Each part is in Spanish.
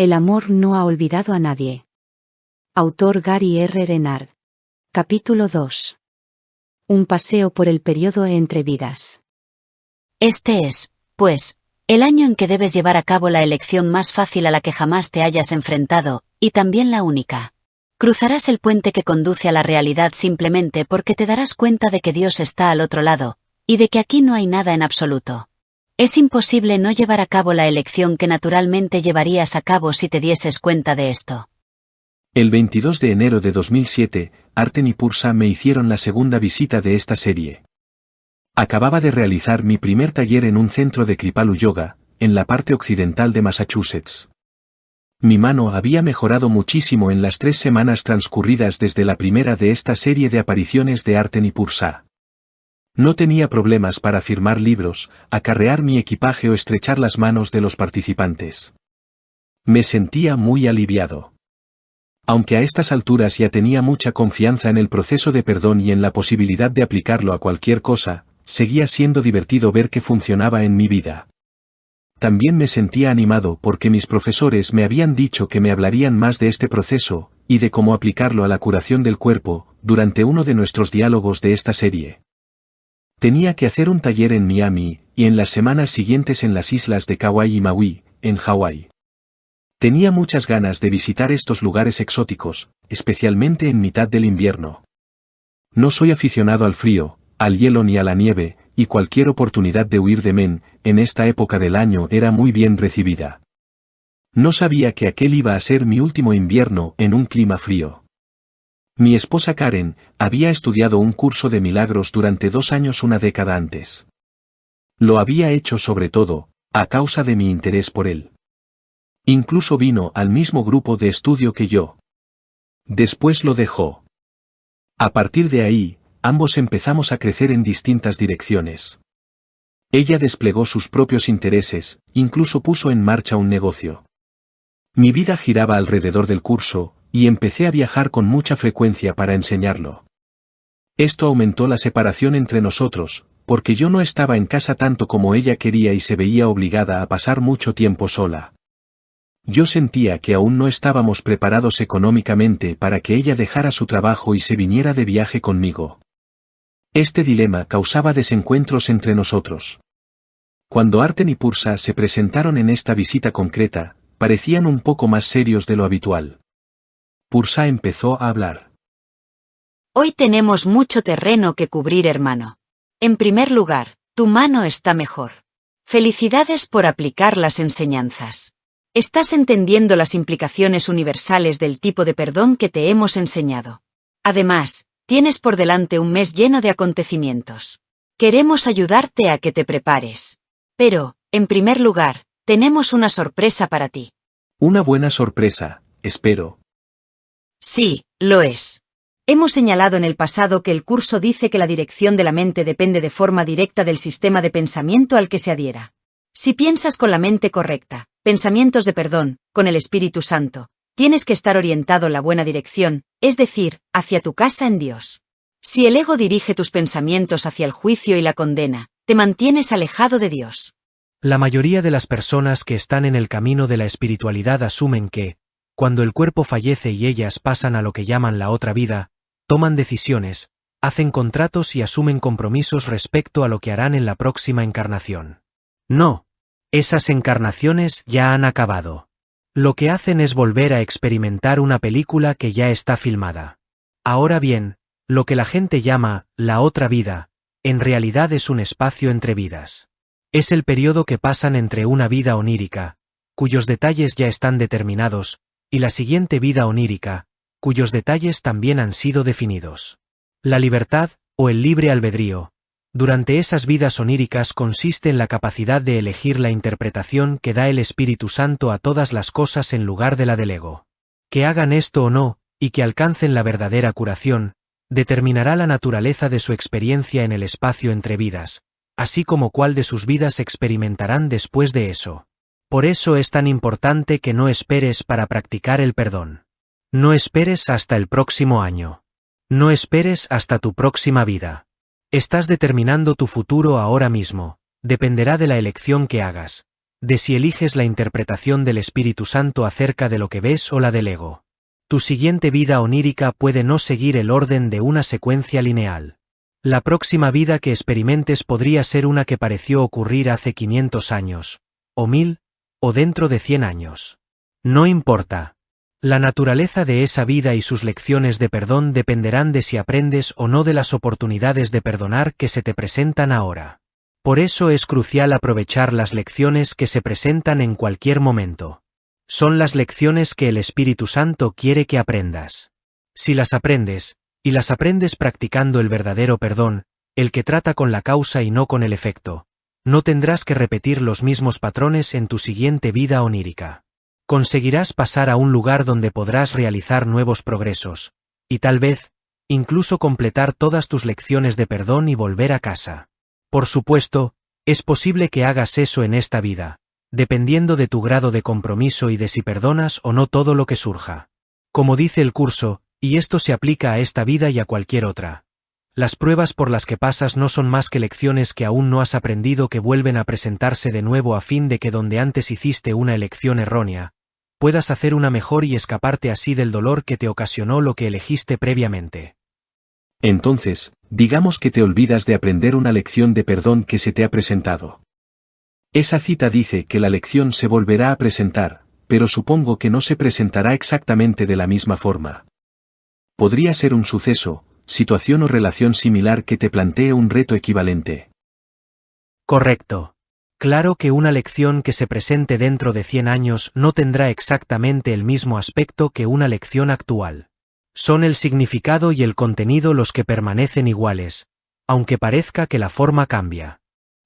El amor no ha olvidado a nadie. Autor Gary R. Renard. Capítulo 2. Un paseo por el periodo entre vidas. Este es, pues, el año en que debes llevar a cabo la elección más fácil a la que jamás te hayas enfrentado, y también la única. Cruzarás el puente que conduce a la realidad simplemente porque te darás cuenta de que Dios está al otro lado, y de que aquí no hay nada en absoluto. Es imposible no llevar a cabo la elección que naturalmente llevarías a cabo si te dieses cuenta de esto. El 22 de enero de 2007, Arten y Pursa me hicieron la segunda visita de esta serie. Acababa de realizar mi primer taller en un centro de Kripalu Yoga, en la parte occidental de Massachusetts. Mi mano había mejorado muchísimo en las 3 semanas transcurridas desde la primera de esta serie de apariciones de Arten y Pursa. No tenía problemas para firmar libros, acarrear mi equipaje o estrechar las manos de los participantes. Me sentía muy aliviado. Aunque a estas alturas ya tenía mucha confianza en el proceso de perdón y en la posibilidad de aplicarlo a cualquier cosa, seguía siendo divertido ver que funcionaba en mi vida. También me sentía animado porque mis profesores me habían dicho que me hablarían más de este proceso, y de cómo aplicarlo a la curación del cuerpo, durante uno de nuestros diálogos de esta serie. Tenía que hacer un taller en Miami, y en las semanas siguientes en las islas de Kauai y Maui, en Hawái. Tenía muchas ganas de visitar estos lugares exóticos, especialmente en mitad del invierno. No soy aficionado al frío, al hielo ni a la nieve, y cualquier oportunidad de huir de Maine, en esta época del año era muy bien recibida. No sabía que aquel iba a ser mi último invierno en un clima frío. Mi esposa Karen había estudiado un curso de milagros durante 2 años una década antes. Lo había hecho sobre todo, a causa de mi interés por él. Incluso vino al mismo grupo de estudio que yo. Después lo dejó. A partir de ahí, ambos empezamos a crecer en distintas direcciones. Ella desplegó sus propios intereses, incluso puso en marcha un negocio. Mi vida giraba alrededor del curso, y empecé a viajar con mucha frecuencia para enseñarlo. Esto aumentó la separación entre nosotros, porque yo no estaba en casa tanto como ella quería y se veía obligada a pasar mucho tiempo sola. Yo sentía que aún no estábamos preparados económicamente para que ella dejara su trabajo y se viniera de viaje conmigo. Este dilema causaba desencuentros entre nosotros. Cuando Arten y Pursa se presentaron en esta visita concreta, parecían un poco más serios de lo habitual. Pursa empezó a hablar. Hoy tenemos mucho terreno que cubrir, hermano. En primer lugar, tu mano está mejor. Felicidades por aplicar las enseñanzas. Estás entendiendo las implicaciones universales del tipo de perdón que te hemos enseñado. Además, tienes por delante un mes lleno de acontecimientos. Queremos ayudarte a que te prepares. Pero, en primer lugar, tenemos una sorpresa para ti. Una buena sorpresa, espero. Sí, lo es. Hemos señalado en el pasado que el curso dice que la dirección de la mente depende de forma directa del sistema de pensamiento al que se adhiera. Si piensas con la mente correcta, pensamientos de perdón, con el Espíritu Santo, tienes que estar orientado en la buena dirección, es decir, hacia tu casa en Dios. Si el ego dirige tus pensamientos hacia el juicio y la condena, te mantienes alejado de Dios. La mayoría de las personas que están en el camino de la espiritualidad asumen que, cuando el cuerpo fallece y ellas pasan a lo que llaman la otra vida, toman decisiones, hacen contratos y asumen compromisos respecto a lo que harán en la próxima encarnación. No. Esas encarnaciones ya han acabado. Lo que hacen es volver a experimentar una película que ya está filmada. Ahora bien, lo que la gente llama la otra vida, en realidad es un espacio entre vidas. Es el periodo que pasan entre una vida onírica, cuyos detalles ya están determinados, y la siguiente vida onírica, cuyos detalles también han sido definidos. La libertad, o el libre albedrío, durante esas vidas oníricas consiste en la capacidad de elegir la interpretación que da el Espíritu Santo a todas las cosas en lugar de la del ego. Que hagan esto o no, y que alcancen la verdadera curación, determinará la naturaleza de su experiencia en el espacio entre vidas, así como cuál de sus vidas experimentarán después de eso. Por eso es tan importante que no esperes para practicar el perdón. No esperes hasta el próximo año. No esperes hasta tu próxima vida. Estás determinando tu futuro ahora mismo, dependerá de la elección que hagas, de si eliges la interpretación del Espíritu Santo acerca de lo que ves o la del ego. Tu siguiente vida onírica puede no seguir el orden de una secuencia lineal. La próxima vida que experimentes podría ser una que pareció ocurrir hace 500 años, o 1000, o dentro de 100 años. No importa. La naturaleza de esa vida y sus lecciones de perdón dependerán de si aprendes o no de las oportunidades de perdonar que se te presentan ahora. Por eso es crucial aprovechar las lecciones que se presentan en cualquier momento. Son las lecciones que el Espíritu Santo quiere que aprendas. Si las aprendes, y las aprendes practicando el verdadero perdón, el que trata con la causa y no con el efecto, no tendrás que repetir los mismos patrones en tu siguiente vida onírica. Conseguirás pasar a un lugar donde podrás realizar nuevos progresos, y tal vez, incluso completar todas tus lecciones de perdón y volver a casa. Por supuesto, es posible que hagas eso en esta vida, dependiendo de tu grado de compromiso y de si perdonas o no todo lo que surja. Como dice el curso, y esto se aplica a esta vida y a cualquier otra. Las pruebas por las que pasas no son más que lecciones que aún no has aprendido que vuelven a presentarse de nuevo a fin de que donde antes hiciste una elección errónea, puedas hacer una mejor y escaparte así del dolor que te ocasionó lo que elegiste previamente. Entonces, digamos que te olvidas de aprender una lección de perdón que se te ha presentado. Esa cita dice que la lección se volverá a presentar, pero supongo que no se presentará exactamente de la misma forma. Podría ser un suceso, situación o relación similar que te plantee un reto equivalente. Correcto. Claro que una lección que se presente dentro de 100 años no tendrá exactamente el mismo aspecto que una lección actual. Son el significado y el contenido los que permanecen iguales, aunque parezca que la forma cambia.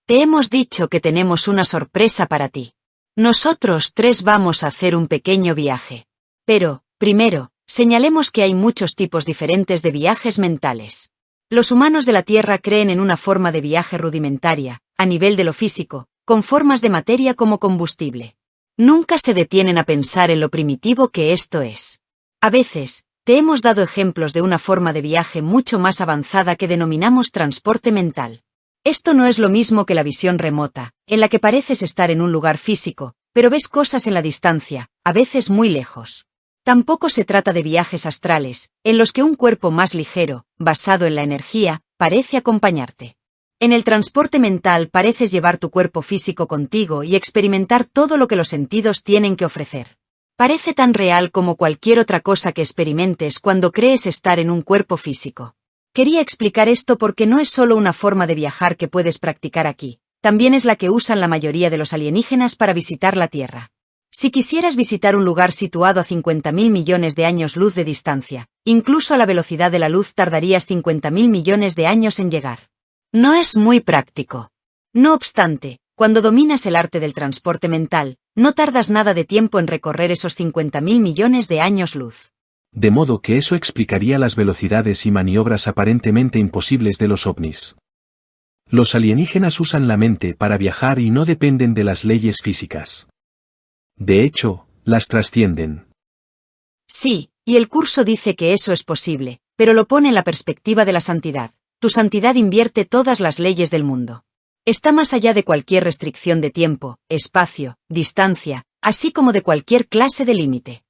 Te hemos dicho que tenemos una sorpresa para ti. Nosotros 3 vamos a hacer un pequeño viaje. Pero, primero, señalemos que hay muchos tipos diferentes de viajes mentales. Los humanos de la Tierra creen en una forma de viaje rudimentaria, a nivel de lo físico, con formas de materia como combustible. Nunca se detienen a pensar en lo primitivo que esto es. A veces, te hemos dado ejemplos de una forma de viaje mucho más avanzada que denominamos transporte mental. Esto no es lo mismo que la visión remota, en la que pareces estar en un lugar físico, pero ves cosas en la distancia, a veces muy lejos. Tampoco se trata de viajes astrales, en los que un cuerpo más ligero, basado en la energía, parece acompañarte. En el transporte mental pareces llevar tu cuerpo físico contigo y experimentar todo lo que los sentidos tienen que ofrecer. Parece tan real como cualquier otra cosa que experimentes cuando crees estar en un cuerpo físico. Quería explicar esto porque no es solo una forma de viajar que puedes practicar aquí, también es la que usan la mayoría de los alienígenas para visitar la Tierra. Si quisieras visitar un lugar situado a 50.000 millones de años luz de distancia, incluso a la velocidad de la luz tardarías 50.000 millones de años en llegar. No es muy práctico. No obstante, cuando dominas el arte del transporte mental, no tardas nada de tiempo en recorrer esos 50.000 millones de años luz. De modo que eso explicaría las velocidades y maniobras aparentemente imposibles de los ovnis. Los alienígenas usan la mente para viajar y no dependen de las leyes físicas. De hecho, las trascienden. Sí, y el curso dice que eso es posible, pero lo pone en la perspectiva de la santidad. Tu santidad invierte todas las leyes del mundo. Está más allá de cualquier restricción de tiempo, espacio, distancia, así como de cualquier clase de límite.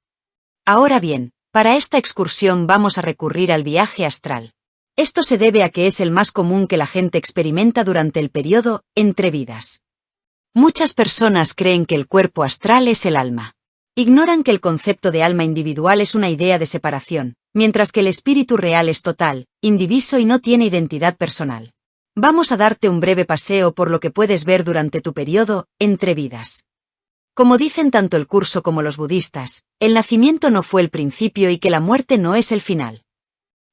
Ahora bien, para esta excursión vamos a recurrir al viaje astral. Esto se debe a que es el más común que la gente experimenta durante el periodo entre vidas. Muchas personas creen que el cuerpo astral es el alma. Ignoran que el concepto de alma individual es una idea de separación, mientras que el espíritu real es total, indiviso y no tiene identidad personal. Vamos a darte un breve paseo por lo que puedes ver durante tu periodo entre vidas. Como dicen tanto el curso como los budistas, el nacimiento no fue el principio y que la muerte no es el final.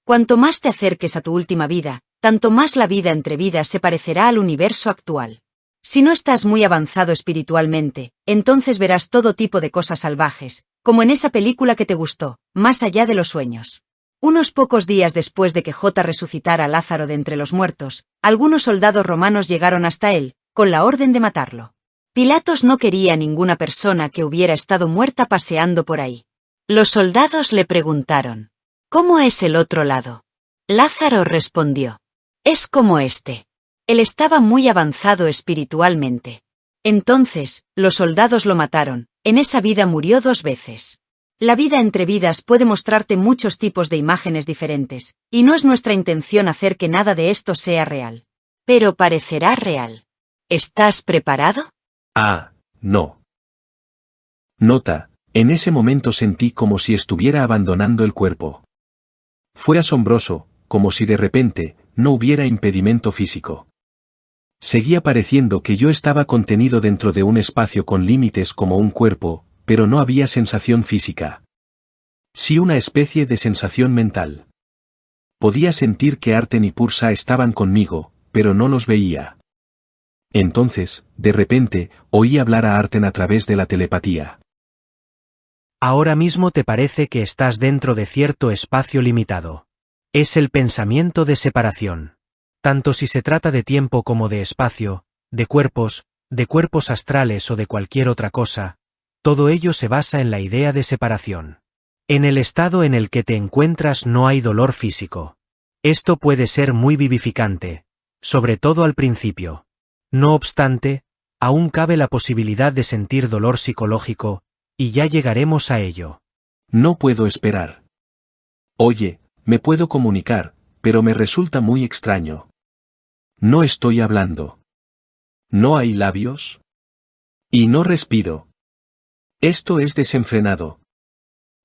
Cuanto más te acerques a tu última vida, tanto más la vida entre vidas se parecerá al universo actual. Si no estás muy avanzado espiritualmente, entonces verás todo tipo de cosas salvajes, como en esa película que te gustó, Más allá de los sueños. Unos pocos días después de que J resucitara a Lázaro de entre los muertos, algunos soldados romanos llegaron hasta él, con la orden de matarlo. Pilatos no quería a ninguna persona que hubiera estado muerta paseando por ahí. Los soldados le preguntaron, ¿cómo es el otro lado? Lázaro respondió, es como este. Él estaba muy avanzado espiritualmente. Entonces, los soldados lo mataron. En esa vida murió 2 veces. La vida entre vidas puede mostrarte muchos tipos de imágenes diferentes, y no es nuestra intención hacer que nada de esto sea real. Pero parecerá real. ¿Estás preparado? Ah, no. Nota, en ese momento sentí como si estuviera abandonando el cuerpo. Fue asombroso, como si de repente, no hubiera impedimento físico. Seguía pareciendo que yo estaba contenido dentro de un espacio con límites como un cuerpo, pero no había sensación física. Sí, una especie de sensación mental. Podía sentir que Arten y Pursa estaban conmigo, pero no los veía. Entonces, de repente, oí hablar a Arten a través de la telepatía. Ahora mismo te parece que estás dentro de cierto espacio limitado. Es el pensamiento de separación. Tanto si se trata de tiempo como de espacio, de cuerpos astrales o de cualquier otra cosa, todo ello se basa en la idea de separación. En el estado en el que te encuentras no hay dolor físico. Esto puede ser muy vivificante, sobre todo al principio. No obstante, aún cabe la posibilidad de sentir dolor psicológico, y ya llegaremos a ello. No puedo esperar. Oye, me puedo comunicar, pero me resulta muy extraño. No estoy hablando. ¿No hay labios? Y no respiro. Esto es desenfrenado.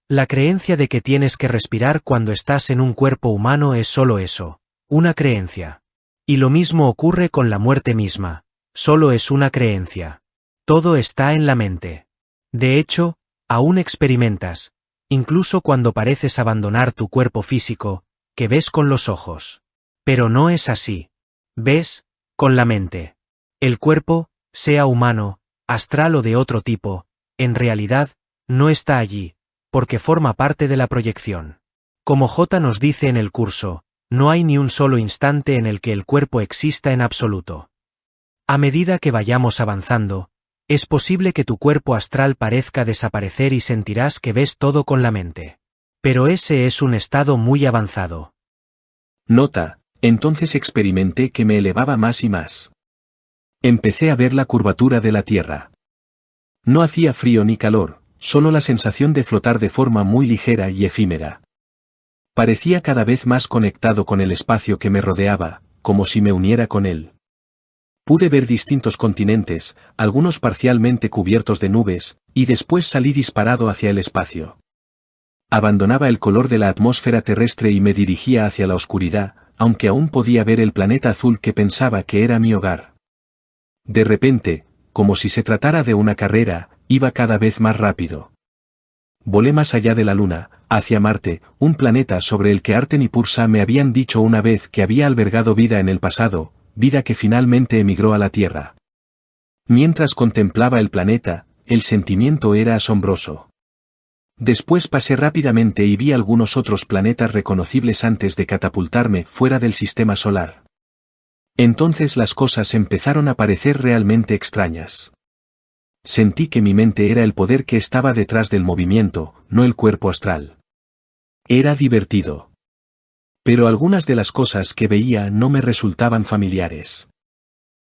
La creencia de que tienes que respirar cuando estás en un cuerpo humano es solo eso, una creencia. Y lo mismo ocurre con la muerte misma, solo es una creencia. Todo está en la mente. De hecho, aún experimentas, incluso cuando pareces abandonar tu cuerpo físico, que ves con los ojos. Pero no es así. Ves, con la mente. El cuerpo, sea humano, astral o de otro tipo, en realidad, no está allí, porque forma parte de la proyección. Como J nos dice en el curso, no hay ni un solo instante en el que el cuerpo exista en absoluto. A medida que vayamos avanzando, es posible que tu cuerpo astral parezca desaparecer y sentirás que ves todo con la mente. Pero ese es un estado muy avanzado. Nota, entonces experimenté que me elevaba más y más. Empecé a ver la curvatura de la Tierra. No hacía frío ni calor, solo la sensación de flotar de forma muy ligera y efímera. Parecía cada vez más conectado con el espacio que me rodeaba, como si me uniera con él. Pude ver distintos continentes, algunos parcialmente cubiertos de nubes, y después salí disparado hacia el espacio. Abandonaba el color de la atmósfera terrestre y me dirigía hacia la oscuridad, aunque aún podía ver el planeta azul que pensaba que era mi hogar. De repente, como si se tratara de una carrera, iba cada vez más rápido. Volé más allá de la Luna, hacia Marte, un planeta sobre el que Arten y Pursa me habían dicho una vez que había albergado vida en el pasado, vida que finalmente emigró a la Tierra. Mientras contemplaba el planeta, el sentimiento era asombroso. Después pasé rápidamente y vi algunos otros planetas reconocibles antes de catapultarme fuera del sistema solar. Entonces las cosas empezaron a parecer realmente extrañas. Sentí que mi mente era el poder que estaba detrás del movimiento, no el cuerpo astral. Era divertido. Pero algunas de las cosas que veía no me resultaban familiares.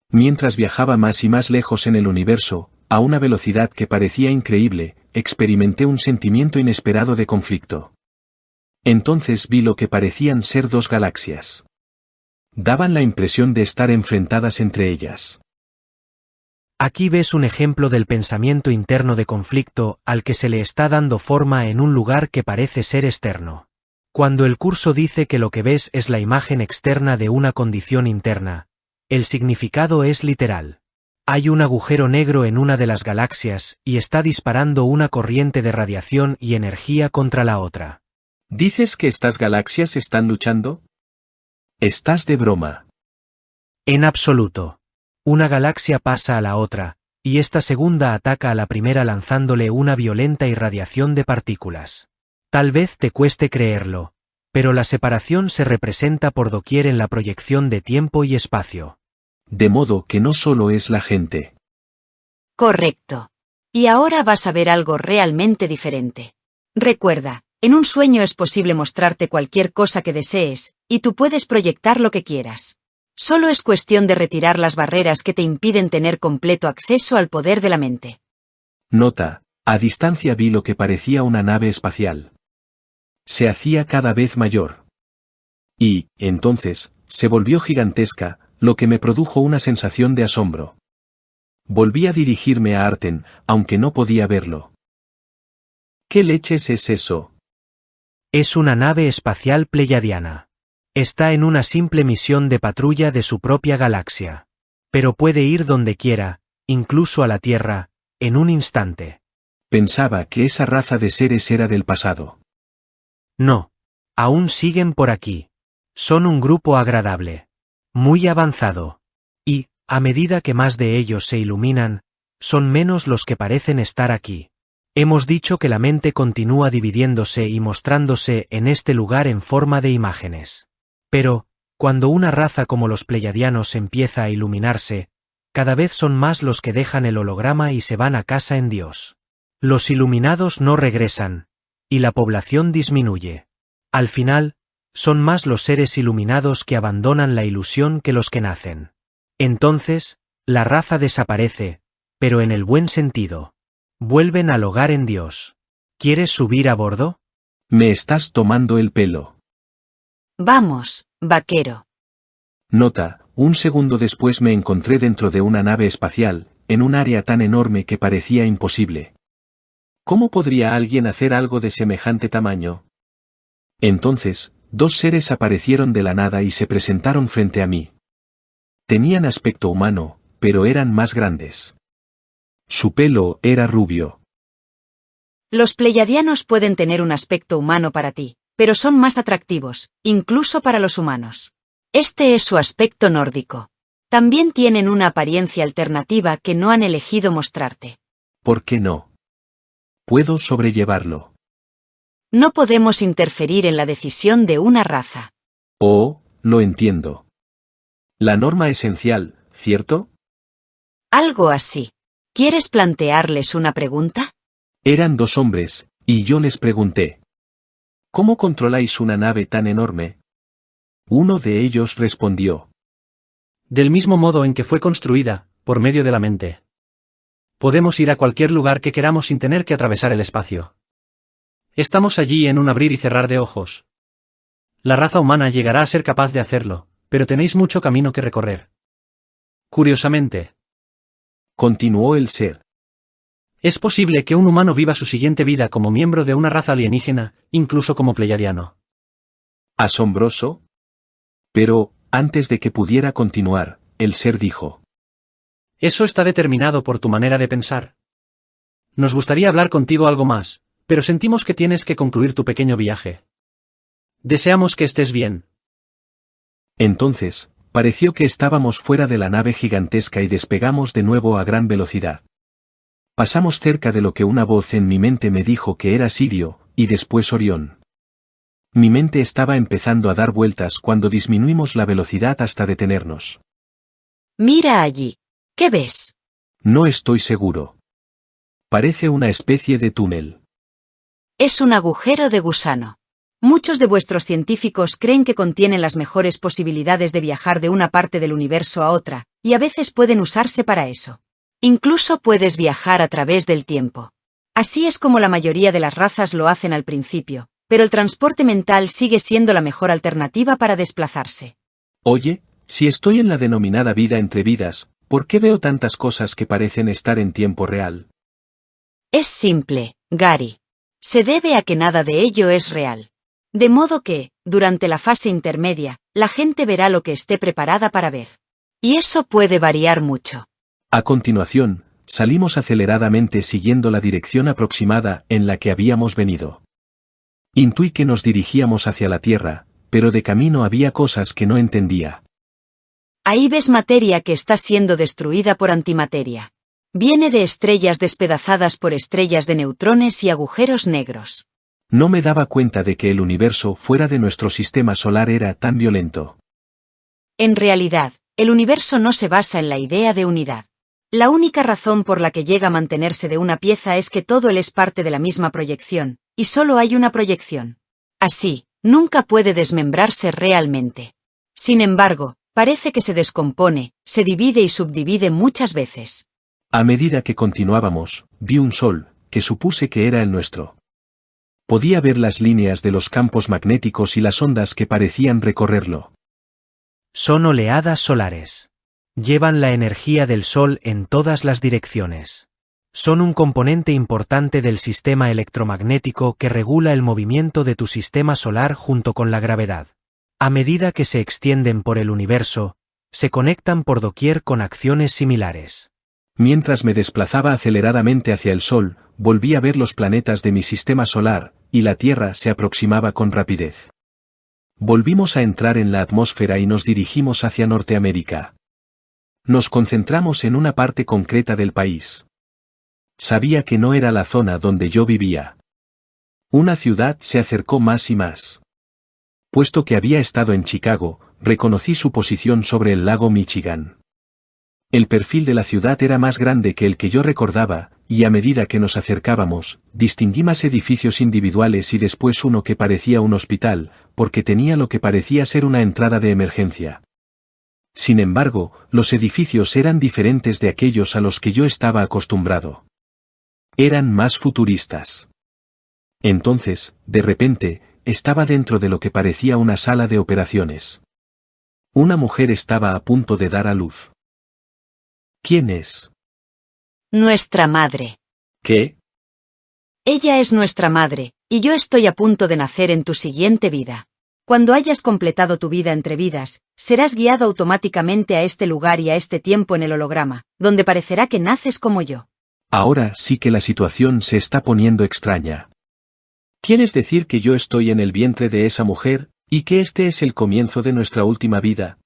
Mientras viajaba más y más lejos en el universo, a una velocidad que parecía increíble, experimenté un sentimiento inesperado de conflicto. Entonces vi lo que parecían ser 2 galaxias. Daban la impresión de estar enfrentadas entre ellas. Aquí ves un ejemplo del pensamiento interno de conflicto al que se le está dando forma en un lugar que parece ser externo. Cuando el curso dice que lo que ves es la imagen externa de una condición interna, el significado es literal. Hay un agujero negro en una de las galaxias y está disparando una corriente de radiación y energía contra la otra. ¿Dices que estas galaxias están luchando? Estás de broma. En absoluto. Una galaxia pasa a la otra, y esta segunda ataca a la primera lanzándole una violenta irradiación de partículas. Tal vez te cueste creerlo, pero la separación se representa por doquier en la proyección de tiempo y espacio. De modo que no solo es la gente. Correcto. Y ahora vas a ver algo realmente diferente. Recuerda, en un sueño es posible mostrarte cualquier cosa que desees, y tú puedes proyectar lo que quieras. Solo es cuestión de retirar las barreras que te impiden tener completo acceso al poder de la mente. Nota: a distancia vi lo que parecía una nave espacial. Se hacía cada vez mayor. Y, entonces, se volvió gigantesca, lo que me produjo una sensación de asombro. Volví a dirigirme a Arten, aunque no podía verlo. ¿Qué leches es eso? Es una nave espacial pleyadiana. Está en una simple misión de patrulla de su propia galaxia. Pero puede ir donde quiera, incluso a la Tierra, en un instante. Pensaba que esa raza de seres era del pasado. No. Aún siguen por aquí. Son un grupo agradable. Muy avanzado. Y, a medida que más de ellos se iluminan, son menos los que parecen estar aquí. Hemos dicho que la mente continúa dividiéndose y mostrándose en este lugar en forma de imágenes. Pero, cuando una raza como los pleyadianos empieza a iluminarse, cada vez son más los que dejan el holograma y se van a casa en Dios. Los iluminados no regresan, y la población disminuye. Al final, son más los seres iluminados que abandonan la ilusión que los que nacen. Entonces, la raza desaparece, pero en el buen sentido. Vuelven al hogar en Dios. ¿Quieres subir a bordo? Me estás tomando el pelo. Vamos, vaquero. Nota: un segundo después me encontré dentro de una nave espacial, en un área tan enorme que parecía imposible. ¿Cómo podría alguien hacer algo de semejante tamaño? Entonces, dos seres aparecieron de la nada y se presentaron frente a mí. Tenían aspecto humano, pero eran más grandes. Su pelo era rubio. Los pleyadianos pueden tener un aspecto humano para ti, pero son más atractivos, incluso para los humanos. Este es su aspecto nórdico. También tienen una apariencia alternativa que no han elegido mostrarte. ¿Por qué no? Puedo sobrellevarlo. No podemos interferir en la decisión de una raza. Oh, lo entiendo. La norma esencial, ¿cierto? Algo así. ¿Quieres plantearles una pregunta? Eran dos hombres, y yo les pregunté: ¿cómo controláis una nave tan enorme? Uno de ellos respondió: del mismo modo en que fue construida, por medio de la mente. Podemos ir a cualquier lugar que queramos sin tener que atravesar el espacio. Estamos allí en un abrir y cerrar de ojos. La raza humana llegará a ser capaz de hacerlo, pero tenéis mucho camino que recorrer. Curiosamente, continuó el ser, es posible que un humano viva su siguiente vida como miembro de una raza alienígena, incluso como pleyadiano. ¿asombroso? Pero, antes de que pudiera continuar, el ser dijo: Eso está determinado por tu manera de pensar. Nos gustaría hablar contigo algo más, pero sentimos que tienes que concluir tu pequeño viaje. Deseamos que estés bien. Entonces, pareció que estábamos fuera de la nave gigantesca y despegamos de nuevo a gran velocidad. Pasamos cerca de lo que una voz en mi mente me dijo que era Sirio, y después Orión. Mi mente estaba empezando a dar vueltas cuando disminuimos la velocidad hasta detenernos. Mira allí. ¿Qué ves? No estoy seguro. Parece una especie de túnel. Es un agujero de gusano. Muchos de vuestros científicos creen que contienen las mejores posibilidades de viajar de una parte del universo a otra, y a veces pueden usarse para eso. Incluso puedes viajar a través del tiempo. Así es como la mayoría de las razas lo hacen al principio, pero el transporte mental sigue siendo la mejor alternativa para desplazarse. Oye, si estoy en la denominada vida entre vidas, ¿por qué veo tantas cosas que parecen estar en tiempo real? Es simple, Gary. Se debe a que nada de ello es real. De modo que, durante la fase intermedia, la gente verá lo que esté preparada para ver. Y eso puede variar mucho. A continuación, salimos aceleradamente siguiendo la dirección aproximada en la que habíamos venido. Intuí que nos dirigíamos hacia la Tierra, pero de camino había cosas que no entendía. Ahí ves materia que está siendo destruida por antimateria. Viene de estrellas despedazadas por estrellas de neutrones y agujeros negros. No me daba cuenta de que el universo fuera de nuestro sistema solar era tan violento. En realidad, el universo no se basa en la idea de unidad. La única razón por la que llega a mantenerse de una pieza es que todo él es parte de la misma proyección, y solo hay una proyección. Así, nunca puede desmembrarse realmente. Sin embargo, Parece que se descompone, se divide y subdivide muchas veces. A medida que continuábamos, vi un sol, que supuse que era el nuestro. Podía ver las líneas de los campos magnéticos y las ondas que parecían recorrerlo. Son oleadas solares. Llevan la energía del Sol en todas las direcciones. Son un componente importante del sistema electromagnético que regula el movimiento de tu sistema solar junto con la gravedad. A medida que se extienden por el universo, se conectan por doquier con acciones similares. Mientras me desplazaba aceleradamente hacia el Sol, volví a ver los planetas de mi sistema solar, y la Tierra se aproximaba con rapidez. Volvimos a entrar en la atmósfera y nos dirigimos hacia Norteamérica. Nos concentramos en una parte concreta del país. Sabía que no era la zona donde yo vivía. Una ciudad se acercó más y más. Puesto que había estado en Chicago, reconocí su posición sobre el lago Michigan. El perfil de la ciudad era más grande que el que yo recordaba, y a medida que nos acercábamos, distinguí más edificios individuales y después uno que parecía un hospital, porque tenía lo que parecía ser una entrada de emergencia. Sin embargo, los edificios eran diferentes de aquellos a los que yo estaba acostumbrado. Eran más futuristas. Entonces, de repente, estaba dentro de lo que parecía una sala de operaciones. Una mujer estaba a punto de dar a luz. ¿Quién es? Nuestra madre. ¿Qué? Ella es nuestra madre, y yo estoy a punto de nacer en tu siguiente vida. Cuando hayas completado tu vida entre vidas, serás guiado automáticamente a este lugar y a este tiempo en el holograma, donde parecerá que naces como yo. Ahora sí que la situación se está poniendo extraña. ¿Quieres decir que yo estoy en el vientre de esa mujer, y que este es el comienzo de nuestra última vida?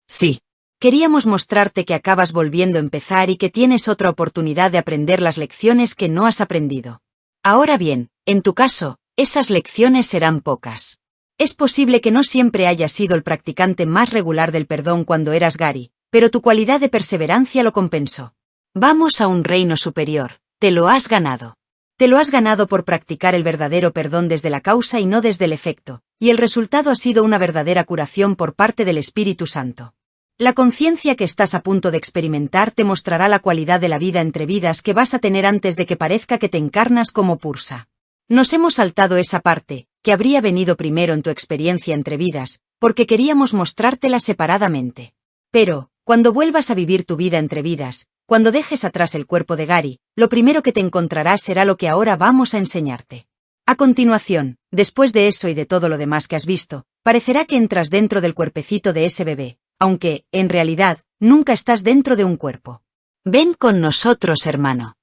Sí. Queríamos mostrarte que acabas volviendo a empezar y que tienes otra oportunidad de aprender las lecciones que no has aprendido. Ahora bien, en tu caso, esas lecciones serán pocas. Es posible que no siempre hayas sido el practicante más regular del perdón cuando eras Gary, pero tu cualidad de perseverancia lo compensó. Vamos a un reino superior, te lo has ganado. Te lo has ganado por practicar el verdadero perdón desde la causa y no desde el efecto, y el resultado ha sido una verdadera curación por parte del Espíritu Santo. La conciencia que estás a punto de experimentar te mostrará la cualidad de la vida entre vidas que vas a tener antes de que parezca que te encarnas como Pursa. Nos hemos saltado esa parte, que habría venido primero en tu experiencia entre vidas, porque queríamos mostrártela separadamente. Pero, cuando vuelvas a vivir tu vida entre vidas, cuando dejes atrás el cuerpo de Gary, lo primero que te encontrarás será lo que ahora vamos a enseñarte. A continuación, después de eso y de todo lo demás que has visto, parecerá que entras dentro del cuerpecito de ese bebé, aunque, en realidad, nunca estás dentro de un cuerpo. Ven con nosotros, hermano.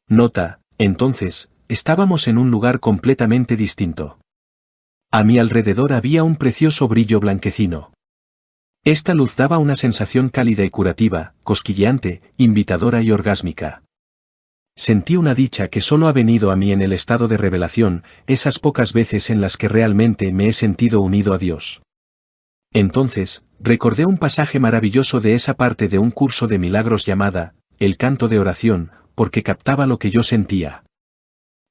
Nota, entonces, estábamos en un lugar completamente distinto. A mi alrededor había un precioso brillo blanquecino. Esta luz daba una sensación cálida y curativa, cosquilleante, invitadora y orgásmica. Sentí una dicha que solo ha venido a mí en el estado de revelación, esas pocas veces en las que realmente me he sentido unido a Dios. Entonces, recordé un pasaje maravilloso de esa parte de un curso de milagros llamada, el canto de oración, porque captaba lo que yo sentía.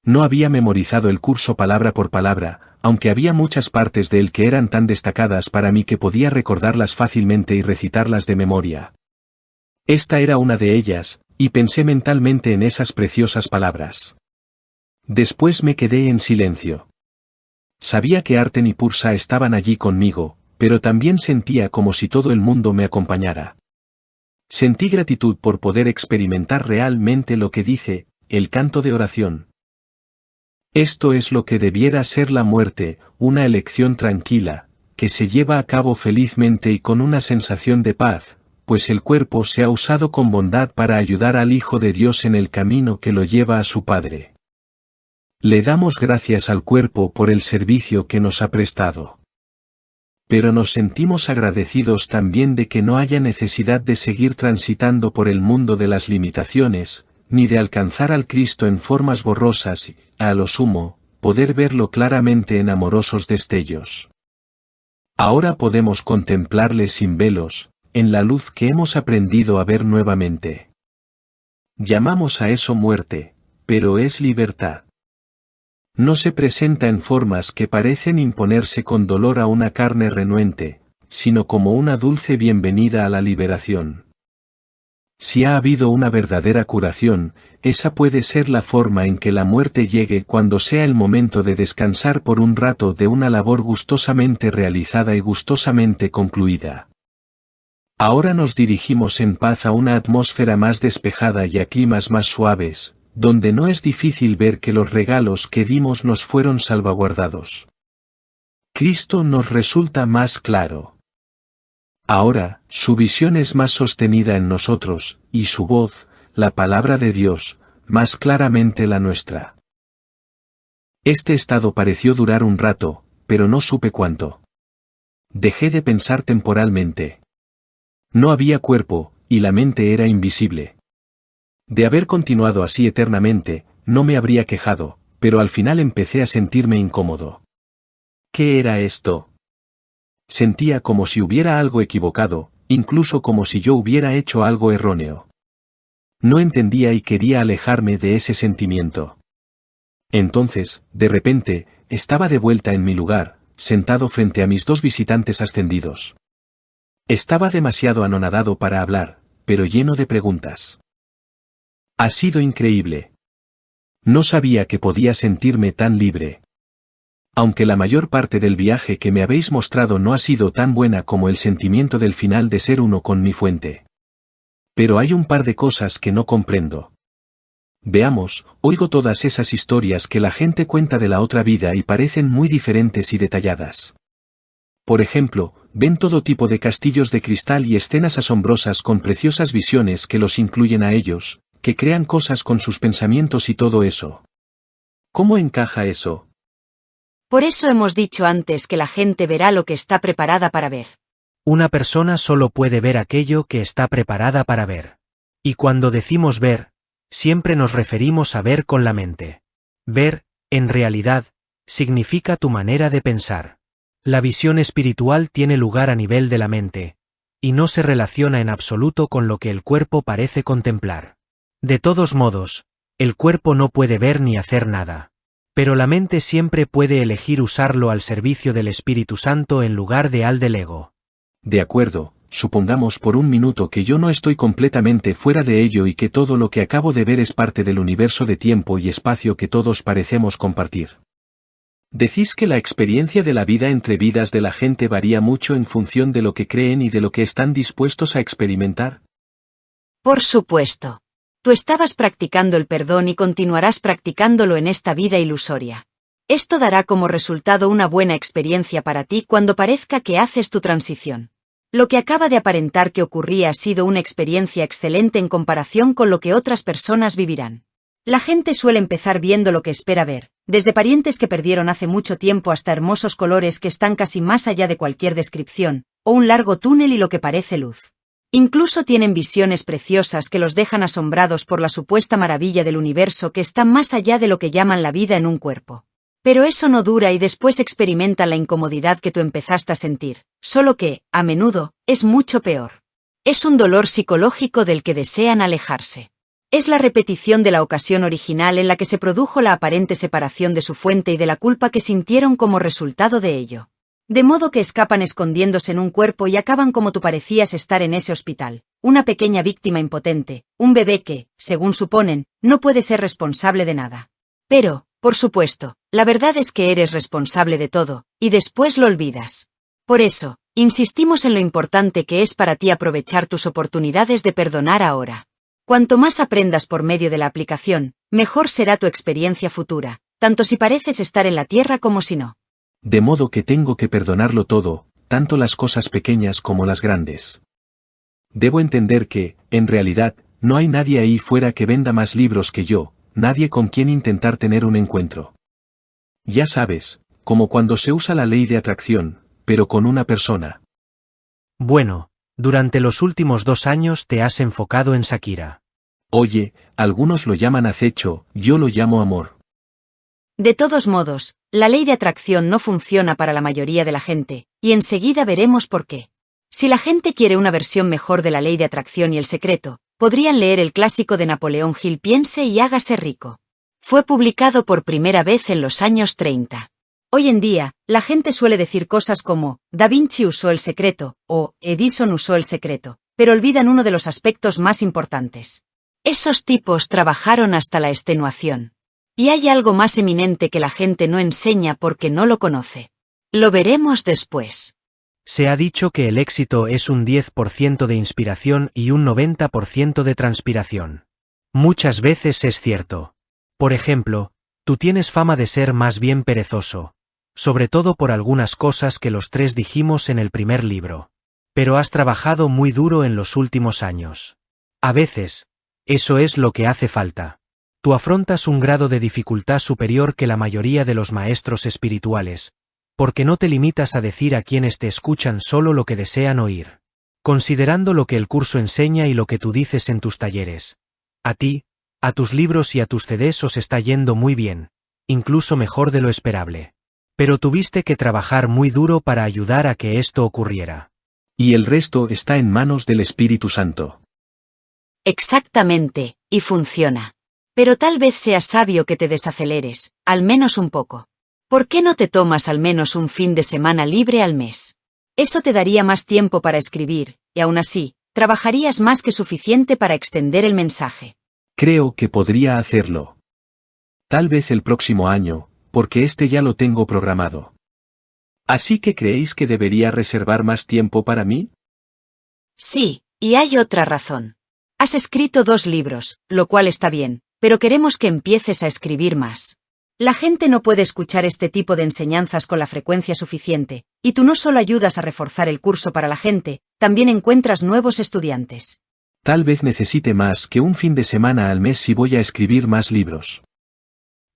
No había memorizado el curso palabra por palabra, aunque había muchas partes de él que eran tan destacadas para mí que podía recordarlas fácilmente y recitarlas de memoria. Esta era una de ellas, y pensé mentalmente en esas preciosas palabras. Después me quedé en silencio. Sabía que Arten y Pursa estaban allí conmigo, pero también sentía como si todo el mundo me acompañara. Sentí gratitud por poder experimentar realmente lo que dice, el canto de oración. Esto es lo que debiera ser la muerte, una elección tranquila, que se lleva a cabo felizmente y con una sensación de paz, pues el cuerpo se ha usado con bondad para ayudar al Hijo de Dios en el camino que lo lleva a su Padre. Le damos gracias al cuerpo por el servicio que nos ha prestado. Pero nos sentimos agradecidos también de que no haya necesidad de seguir transitando por el mundo de las limitaciones, ni de alcanzar al Cristo en formas borrosas y, a lo sumo, poder verlo claramente en amorosos destellos. Ahora podemos contemplarle sin velos, en la luz que hemos aprendido a ver nuevamente. Llamamos a eso muerte, pero es libertad. No se presenta en formas que parecen imponerse con dolor a una carne renuente, sino como una dulce bienvenida a la liberación. Si ha habido una verdadera curación, esa puede ser la forma en que la muerte llegue cuando sea el momento de descansar por un rato de una labor gustosamente realizada y gustosamente concluida. Ahora nos dirigimos en paz a una atmósfera más despejada y a climas más suaves, donde no es difícil ver que los regalos que dimos nos fueron salvaguardados. Cristo nos resulta más claro. Ahora, su visión es más sostenida en nosotros, y su voz, la palabra de Dios, más claramente la nuestra. Este estado pareció durar un rato, pero no supe cuánto. Dejé de pensar temporalmente. No había cuerpo, y la mente era invisible. De haber continuado así eternamente, no me habría quejado, pero al final empecé a sentirme incómodo. ¿Qué era esto? Sentía como si hubiera algo equivocado, incluso como si yo hubiera hecho algo erróneo. No entendía y quería alejarme de ese sentimiento. Entonces, de repente, estaba de vuelta en mi lugar, sentado frente a mis dos visitantes ascendidos. Estaba demasiado anonadado para hablar, pero lleno de preguntas. Ha sido increíble. No sabía que podía sentirme tan libre. Aunque la mayor parte del viaje que me habéis mostrado no ha sido tan buena como el sentimiento del final de ser uno con mi fuente. Pero hay un par de cosas que no comprendo. Veamos, oigo todas esas historias que la gente cuenta de la otra vida y parecen muy diferentes y detalladas. Por ejemplo, ven todo tipo de castillos de cristal y escenas asombrosas con preciosas visiones que los incluyen a ellos, que crean cosas con sus pensamientos y todo eso. ¿Cómo encaja eso? Por eso hemos dicho antes que la gente verá lo que está preparada para ver. Una persona solo puede ver aquello que está preparada para ver. Y cuando decimos ver, siempre nos referimos a ver con la mente. Ver, en realidad, significa tu manera de pensar. La visión espiritual tiene lugar a nivel de la mente, y no se relaciona en absoluto con lo que el cuerpo parece contemplar. De todos modos, el cuerpo no puede ver ni hacer nada. Pero la mente siempre puede elegir usarlo al servicio del Espíritu Santo en lugar del ego. De acuerdo, supongamos por un minuto que yo no estoy completamente fuera de ello y que todo lo que acabo de ver es parte del universo de tiempo y espacio que todos parecemos compartir. ¿Decís que la experiencia de la vida entre vidas de la gente varía mucho en función de lo que creen y de lo que están dispuestos a experimentar? Por supuesto. Tú estabas practicando el perdón y continuarás practicándolo en esta vida ilusoria. Esto dará como resultado una buena experiencia para ti cuando parezca que haces tu transición. Lo que acaba de aparentar que ocurría ha sido una experiencia excelente en comparación con lo que otras personas vivirán. La gente suele empezar viendo lo que espera ver, desde parientes que perdieron hace mucho tiempo hasta hermosos colores que están casi más allá de cualquier descripción, o un largo túnel y lo que parece luz. Incluso tienen visiones preciosas que los dejan asombrados por la supuesta maravilla del universo que está más allá de lo que llaman la vida en un cuerpo. Pero eso no dura y después experimentan la incomodidad que tú empezaste a sentir, solo que, a menudo, es mucho peor. Es un dolor psicológico del que desean alejarse. Es la repetición de la ocasión original en la que se produjo la aparente separación de su fuente y de la culpa que sintieron como resultado de ello. De modo que escapan escondiéndose en un cuerpo y acaban como tú parecías estar en ese hospital, una pequeña víctima impotente, un bebé que, según suponen, no puede ser responsable de nada. Pero, por supuesto, la verdad es que eres responsable de todo, y después lo olvidas. Por eso, insistimos en lo importante que es para ti aprovechar tus oportunidades de perdonar ahora. Cuanto más aprendas por medio de la aplicación, mejor será tu experiencia futura, tanto si pareces estar en la tierra como si no. De modo que tengo que perdonarlo todo, tanto las cosas pequeñas como las grandes. Debo entender que, en realidad, no hay nadie ahí fuera que venda más libros que yo, nadie con quien intentar tener un encuentro. Ya sabes, como cuando se usa la ley de atracción, pero con una persona. Bueno, durante los últimos 2 años te has enfocado en Shakira. Oye, algunos lo llaman acecho, yo lo llamo amor. De todos modos, la ley de atracción no funciona para la mayoría de la gente, y enseguida veremos por qué. Si la gente quiere una versión mejor de la ley de atracción y el secreto, podrían leer el clásico de Napoleón Hill Piense y hágase rico. Fue publicado por primera vez en los años 30. Hoy en día, la gente suele decir cosas como, Da Vinci usó el secreto, o Edison usó el secreto, pero olvidan uno de los aspectos más importantes. Esos tipos trabajaron hasta la extenuación. Y hay algo más eminente que la gente no enseña porque no lo conoce. Lo veremos después. Se ha dicho que el éxito es un 10% de inspiración y un 90% de transpiración. Muchas veces es cierto. Por ejemplo, tú tienes fama de ser más bien perezoso, sobre todo por algunas cosas que los tres dijimos en el primer libro. Pero has trabajado muy duro en los últimos años. A veces, eso es lo que hace falta. Tú afrontas un grado de dificultad superior que la mayoría de los maestros espirituales, porque no te limitas a decir a quienes te escuchan solo lo que desean oír. Considerando lo que el curso enseña y lo que tú dices en tus talleres. A ti, a tus libros y a tus CDs os está yendo muy bien, incluso mejor de lo esperable. Pero tuviste que trabajar muy duro para ayudar a que esto ocurriera. Y el resto está en manos del Espíritu Santo. Exactamente, y funciona. Pero tal vez sea sabio que te desaceleres, al menos un poco. ¿Por qué no te tomas al menos un fin de semana libre al mes? Eso te daría más tiempo para escribir, y aún así, trabajarías más que suficiente para extender el mensaje. Creo que podría hacerlo. Tal vez el próximo año, porque este ya lo tengo programado. ¿Así que creéis que debería reservar más tiempo para mí? Sí, y hay otra razón. Has escrito 2 libros, lo cual está bien, pero queremos que empieces a escribir más. La gente no puede escuchar este tipo de enseñanzas con la frecuencia suficiente, y tú no solo ayudas a reforzar el curso para la gente, también encuentras nuevos estudiantes. Tal vez necesite más que un fin de semana al mes si voy a escribir más libros.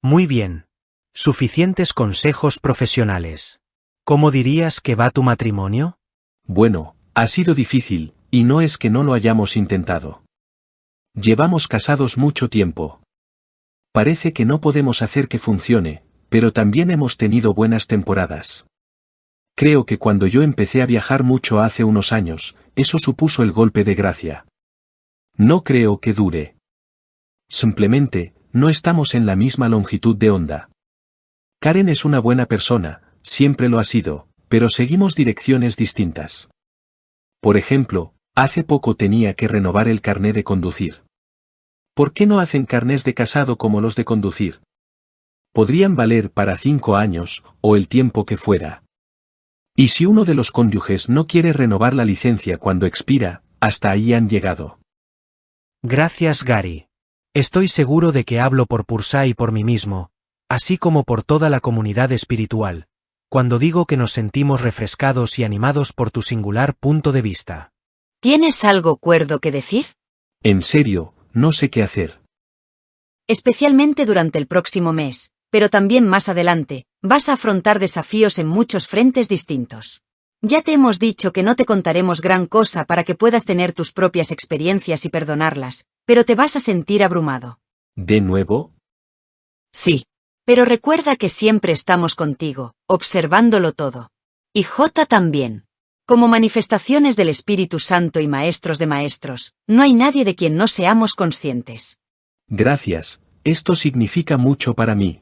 Muy bien. Suficientes consejos profesionales. ¿Cómo dirías que va tu matrimonio? Bueno, ha sido difícil, y no es que no lo hayamos intentado. Llevamos casados mucho tiempo. Parece que no podemos hacer que funcione, pero también hemos tenido buenas temporadas. Creo que cuando yo empecé a viajar mucho hace unos años, eso supuso el golpe de gracia. No creo que dure. Simplemente, no estamos en la misma longitud de onda. Karen es una buena persona, siempre lo ha sido, pero seguimos direcciones distintas. Por ejemplo, hace poco tenía que renovar el carné de conducir. ¿Por qué no hacen carnés de casado como los de conducir? Podrían valer para 5 años, o el tiempo que fuera. Y si uno de los cónyuges no quiere renovar la licencia cuando expira, hasta ahí han llegado. Gracias, Gary. Estoy seguro de que hablo por Pursa y por mí mismo, así como por toda la comunidad espiritual, cuando digo que nos sentimos refrescados y animados por tu singular punto de vista. ¿Tienes algo cuerdo que decir? En serio, no sé qué hacer. Especialmente durante el próximo mes, pero también más adelante, vas a afrontar desafíos en muchos frentes distintos. Ya te hemos dicho que no te contaremos gran cosa para que puedas tener tus propias experiencias y perdonarlas, pero te vas a sentir abrumado. ¿De nuevo? Sí. Pero recuerda que siempre estamos contigo, observándolo todo. Y J también. Como manifestaciones del Espíritu Santo y maestros de maestros, no hay nadie de quien no seamos conscientes. Gracias, esto significa mucho para mí.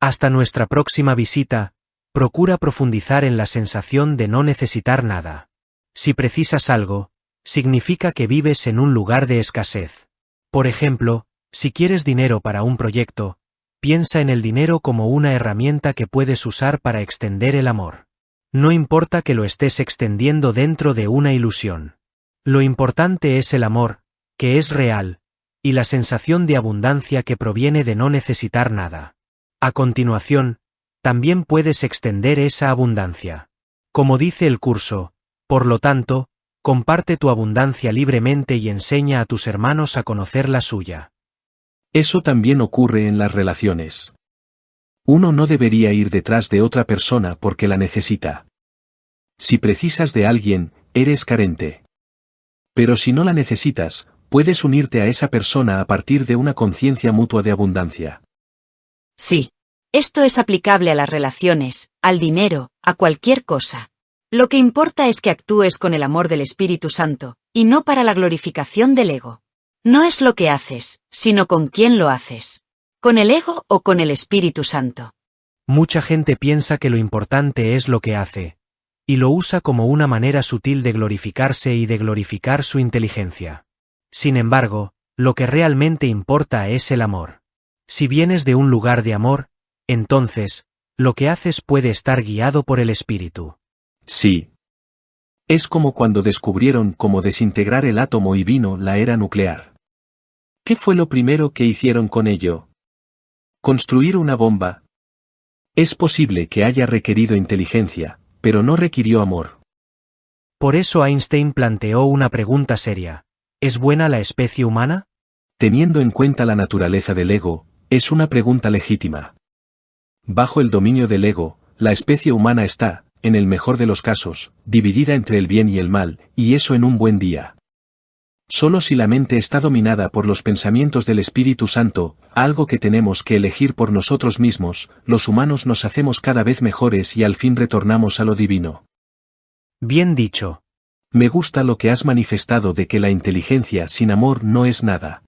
Hasta nuestra próxima visita, procura profundizar en la sensación de no necesitar nada. Si precisas algo, significa que vives en un lugar de escasez. Por ejemplo, si quieres dinero para un proyecto, piensa en el dinero como una herramienta que puedes usar para extender el amor. No importa que lo estés extendiendo dentro de una ilusión. Lo importante es el amor, que es real, y la sensación de abundancia que proviene de no necesitar nada. A continuación, también puedes extender esa abundancia. Como dice el curso, por lo tanto, comparte tu abundancia libremente y enseña a tus hermanos a conocer la suya. Eso también ocurre en las relaciones. Uno no debería ir detrás de otra persona porque la necesita. Si precisas de alguien, eres carente. Pero si no la necesitas, puedes unirte a esa persona a partir de una conciencia mutua de abundancia. Sí. Esto es aplicable a las relaciones, al dinero, a cualquier cosa. Lo que importa es que actúes con el amor del Espíritu Santo, y no para la glorificación del ego. No es lo que haces, sino con quién lo haces. ¿Con el ego o con el Espíritu Santo? Mucha gente piensa que lo importante es lo que hace, y lo usa como una manera sutil de glorificarse y de glorificar su inteligencia. Sin embargo, lo que realmente importa es el amor. Si vienes de un lugar de amor, entonces, lo que haces puede estar guiado por el espíritu. Sí. Es como cuando descubrieron cómo desintegrar el átomo y vino la era nuclear. ¿Qué fue lo primero que hicieron con ello? Construir una bomba. Es posible que haya requerido inteligencia, pero no requirió amor. Por eso Einstein planteó una pregunta seria: ¿es buena la especie humana? Teniendo en cuenta la naturaleza del ego, es una pregunta legítima. Bajo el dominio del ego, la especie humana está, en el mejor de los casos, dividida entre el bien y el mal, y eso en un buen día. Solo si la mente está dominada por los pensamientos del Espíritu Santo, algo que tenemos que elegir por nosotros mismos, los humanos nos hacemos cada vez mejores y al fin retornamos a lo divino. Bien dicho. Me gusta lo que has manifestado de que la inteligencia sin amor no es nada.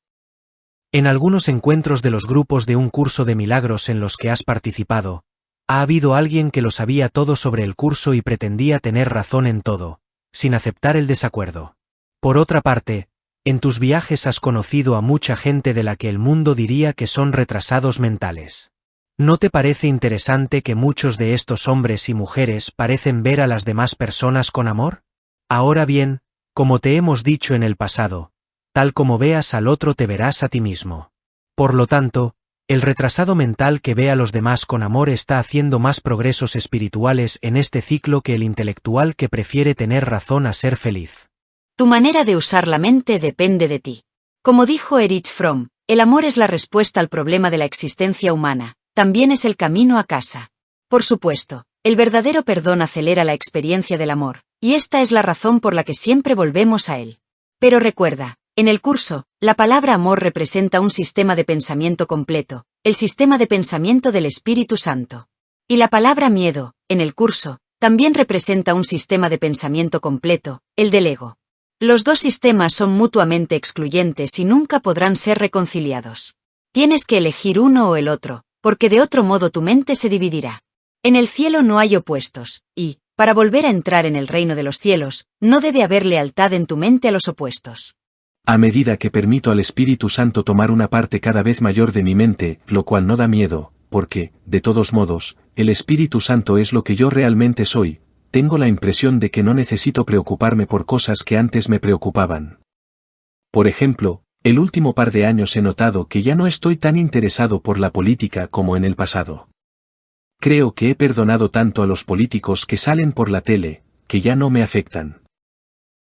En algunos encuentros de los grupos de un curso de milagros en los que has participado, ha habido alguien que lo sabía todo sobre el curso y pretendía tener razón en todo, sin aceptar el desacuerdo. Por otra parte, en tus viajes has conocido a mucha gente de la que el mundo diría que son retrasados mentales. ¿No te parece interesante que muchos de estos hombres y mujeres parecen ver a las demás personas con amor? Ahora bien, como te hemos dicho en el pasado, tal como veas al otro te verás a ti mismo. Por lo tanto, el retrasado mental que ve a los demás con amor está haciendo más progresos espirituales en este ciclo que el intelectual que prefiere tener razón a ser feliz. Tu manera de usar la mente depende de ti. Como dijo Erich Fromm, el amor es la respuesta al problema de la existencia humana, también es el camino a casa. Por supuesto, el verdadero perdón acelera la experiencia del amor, y esta es la razón por la que siempre volvemos a él. Pero recuerda, en el curso, la palabra amor representa un sistema de pensamiento completo, el sistema de pensamiento del Espíritu Santo. Y la palabra miedo, en el curso, también representa un sistema de pensamiento completo, el del ego. Los dos sistemas son mutuamente excluyentes y nunca podrán ser reconciliados. Tienes que elegir uno o el otro, porque de otro modo tu mente se dividirá. En el cielo no hay opuestos, y, para volver a entrar en el reino de los cielos, no debe haber lealtad en tu mente a los opuestos. A medida que permito al Espíritu Santo tomar una parte cada vez mayor de mi mente, lo cual no da miedo, porque, de todos modos, el Espíritu Santo es lo que yo realmente soy, tengo la impresión de que no necesito preocuparme por cosas que antes me preocupaban. Por ejemplo, el último par de años he notado que ya no estoy tan interesado por la política como en el pasado. Creo que he perdonado tanto a los políticos que salen por la tele, que ya no me afectan.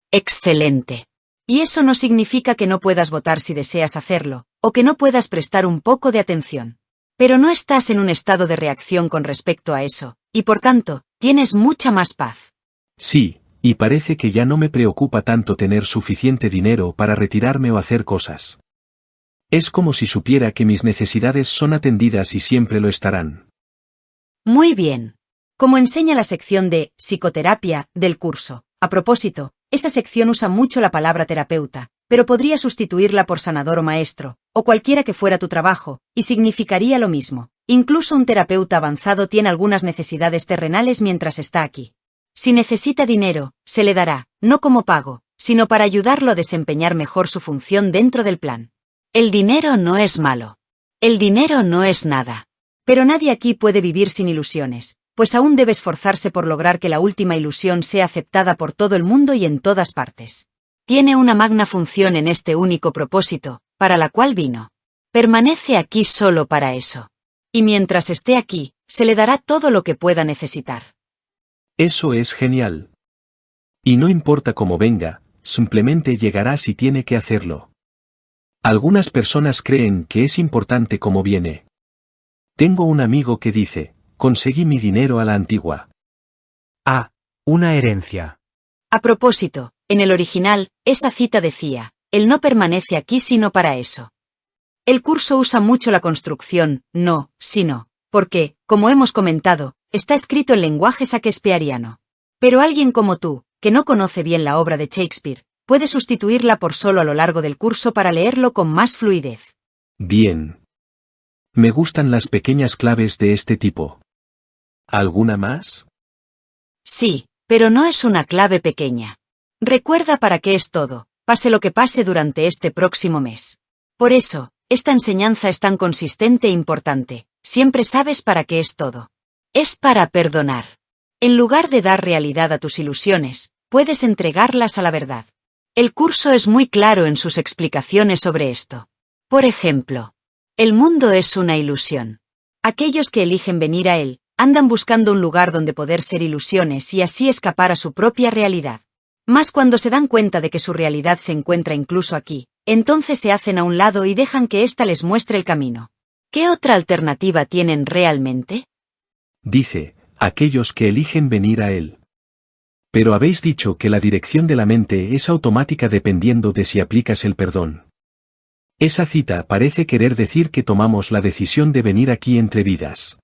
Excelente. Y eso no significa que no puedas votar si deseas hacerlo, o que no puedas prestar un poco de atención. Pero no estás en un estado de reacción con respecto a eso, y por tanto, tienes mucha más paz. Sí, y parece que ya no me preocupa tanto tener suficiente dinero para retirarme o hacer cosas. Es como si supiera que mis necesidades son atendidas y siempre lo estarán. Muy bien. Como enseña la sección de psicoterapia del curso. A propósito, esa sección usa mucho la palabra terapeuta, pero podría sustituirla por sanador o maestro, o cualquiera que fuera tu trabajo, y significaría lo mismo. Incluso un terapeuta avanzado tiene algunas necesidades terrenales mientras está aquí. Si necesita dinero, se le dará, no como pago, sino para ayudarlo a desempeñar mejor su función dentro del plan. El dinero no es malo. El dinero no es nada. Pero nadie aquí puede vivir sin ilusiones, pues aún debe esforzarse por lograr que la última ilusión sea aceptada por todo el mundo y en todas partes. Tiene una magna función en este único propósito, para la cual vino. Permanece aquí solo para eso. Y mientras esté aquí, se le dará todo lo que pueda necesitar. Eso es genial. Y no importa cómo venga, simplemente llegará si tiene que hacerlo. Algunas personas creen que es importante cómo viene. Tengo un amigo que dice, conseguí mi dinero a la antigua. Ah, una herencia. A propósito, en el original, esa cita decía, él no permanece aquí sino para eso. El curso usa mucho la construcción, no, sino, porque, como hemos comentado, está escrito en lenguaje shakespeariano. Pero alguien como tú, que no conoce bien la obra de Shakespeare, puede sustituirla por solo a lo largo del curso para leerlo con más fluidez. Bien. Me gustan las pequeñas claves de este tipo. ¿Alguna más? Sí, pero no es una clave pequeña. Recuerda para qué es todo, pase lo que pase durante este próximo mes. Por eso, esta enseñanza es tan consistente e importante, siempre sabes para qué es todo. Es para perdonar. En lugar de dar realidad a tus ilusiones, puedes entregarlas a la verdad. El curso es muy claro en sus explicaciones sobre esto. Por ejemplo, el mundo es una ilusión. Aquellos que eligen venir a él, andan buscando un lugar donde poder ser ilusiones y así escapar a su propia realidad. Mas cuando se dan cuenta de que su realidad se encuentra incluso aquí, entonces se hacen a un lado y dejan que ésta les muestre el camino. ¿Qué otra alternativa tienen realmente? Dice, aquellos que eligen venir a él. Pero habéis dicho que la dirección de la mente es automática dependiendo de si aplicas el perdón. Esa cita parece querer decir que tomamos la decisión de venir aquí entre vidas.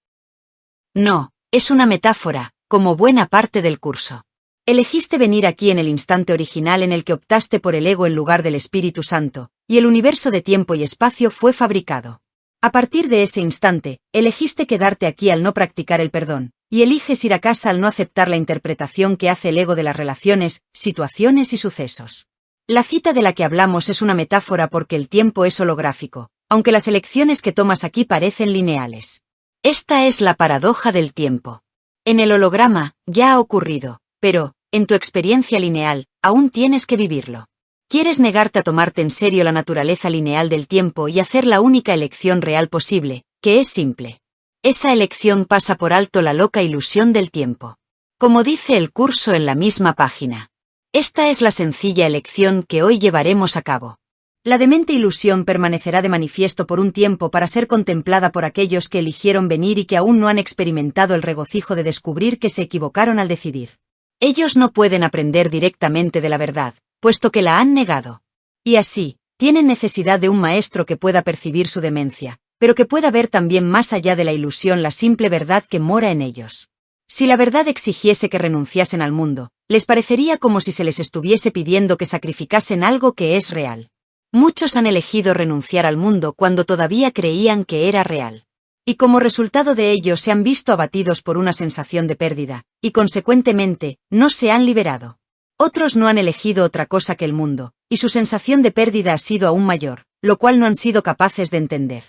No, es una metáfora, como buena parte del curso. Elegiste venir aquí en el instante original en el que optaste por el ego en lugar del Espíritu Santo, y el universo de tiempo y espacio fue fabricado. A partir de ese instante, elegiste quedarte aquí al no practicar el perdón, y eliges ir a casa al no aceptar la interpretación que hace el ego de las relaciones, situaciones y sucesos. La cita de la que hablamos es una metáfora porque el tiempo es holográfico, aunque las elecciones que tomas aquí parecen lineales. Esta es la paradoja del tiempo. En el holograma, ya ha ocurrido, pero, en tu experiencia lineal, aún tienes que vivirlo. Quieres negarte a tomarte en serio la naturaleza lineal del tiempo y hacer la única elección real posible, que es simple. Esa elección pasa por alto la loca ilusión del tiempo. Como dice el curso en la misma página. Esta es la sencilla elección que hoy llevaremos a cabo. La demente ilusión permanecerá de manifiesto por un tiempo para ser contemplada por aquellos que eligieron venir y que aún no han experimentado el regocijo de descubrir que se equivocaron al decidir. Ellos no pueden aprender directamente de la verdad, puesto que la han negado. Y así, tienen necesidad de un maestro que pueda percibir su demencia, pero que pueda ver también más allá de la ilusión la simple verdad que mora en ellos. Si la verdad exigiese que renunciasen al mundo, les parecería como si se les estuviese pidiendo que sacrificasen algo que es real. Muchos han elegido renunciar al mundo cuando todavía creían que era real. Y como resultado de ello se han visto abatidos por una sensación de pérdida, y consecuentemente, no se han liberado. Otros no han elegido otra cosa que el mundo, y su sensación de pérdida ha sido aún mayor, lo cual no han sido capaces de entender.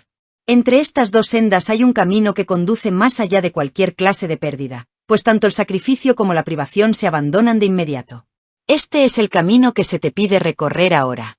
Entre estas dos sendas hay un camino que conduce más allá de cualquier clase de pérdida, pues tanto el sacrificio como la privación se abandonan de inmediato. Este es el camino que se te pide recorrer ahora.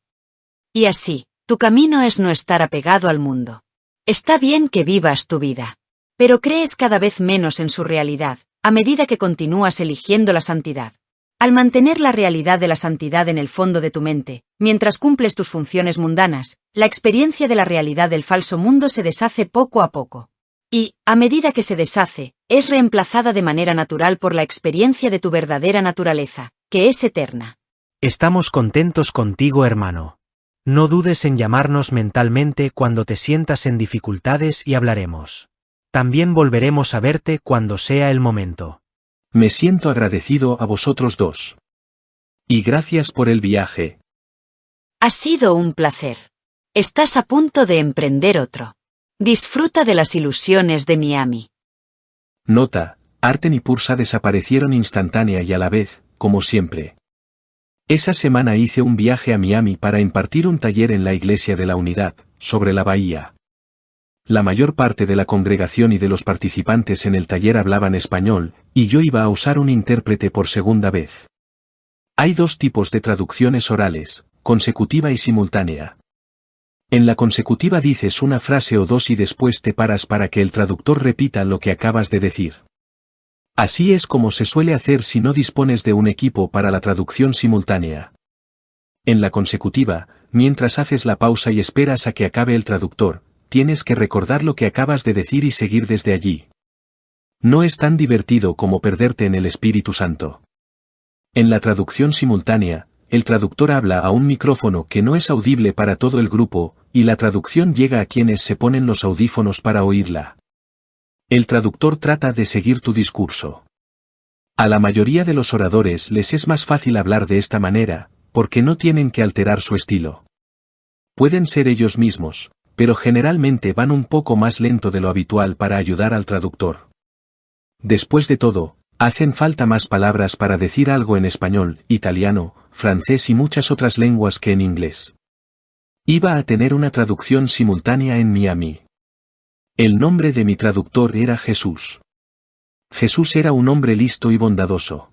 Y así, tu camino es no estar apegado al mundo. Está bien que vivas tu vida, pero crees cada vez menos en su realidad, a medida que continúas eligiendo la santidad. Al mantener la realidad de la santidad en el fondo de tu mente, mientras cumples tus funciones mundanas, la experiencia de la realidad del falso mundo se deshace poco a poco. Y, a medida que se deshace, es reemplazada de manera natural por la experiencia de tu verdadera naturaleza, que es eterna. Estamos contentos contigo, hermano. No dudes en llamarnos mentalmente cuando te sientas en dificultades y hablaremos. También volveremos a verte cuando sea el momento. Me siento agradecido a vosotros dos. Y gracias por el viaje. Ha sido un placer. Estás a punto de emprender otro. Disfruta de las ilusiones de Miami. Nota, Arten y Pursa desaparecieron instantánea y a la vez, como siempre. Esa semana hice un viaje a Miami para impartir un taller en la Iglesia de la Unidad, sobre la bahía. La mayor parte de la congregación y de los participantes en el taller hablaban español, y yo iba a usar un intérprete por segunda vez. Hay dos tipos de traducciones orales, consecutiva y simultánea. En la consecutiva dices una frase o dos y después te paras para que el traductor repita lo que acabas de decir. Así es como se suele hacer si no dispones de un equipo para la traducción simultánea. En la consecutiva, mientras haces la pausa y esperas a que acabe el traductor, tienes que recordar lo que acabas de decir y seguir desde allí. No es tan divertido como perderte en el Espíritu Santo. En la traducción simultánea, el traductor habla a un micrófono que no es audible para todo el grupo, y la traducción llega a quienes se ponen los audífonos para oírla. El traductor trata de seguir tu discurso. A la mayoría de los oradores les es más fácil hablar de esta manera, porque no tienen que alterar su estilo. Pueden ser ellos mismos, pero generalmente van un poco más lento de lo habitual para ayudar al traductor. Después de todo, hacen falta más palabras para decir algo en español, italiano, francés y muchas otras lenguas que en inglés. Iba a tener una traducción simultánea en Miami. El nombre de mi traductor era Jesús. Jesús era un hombre listo y bondadoso.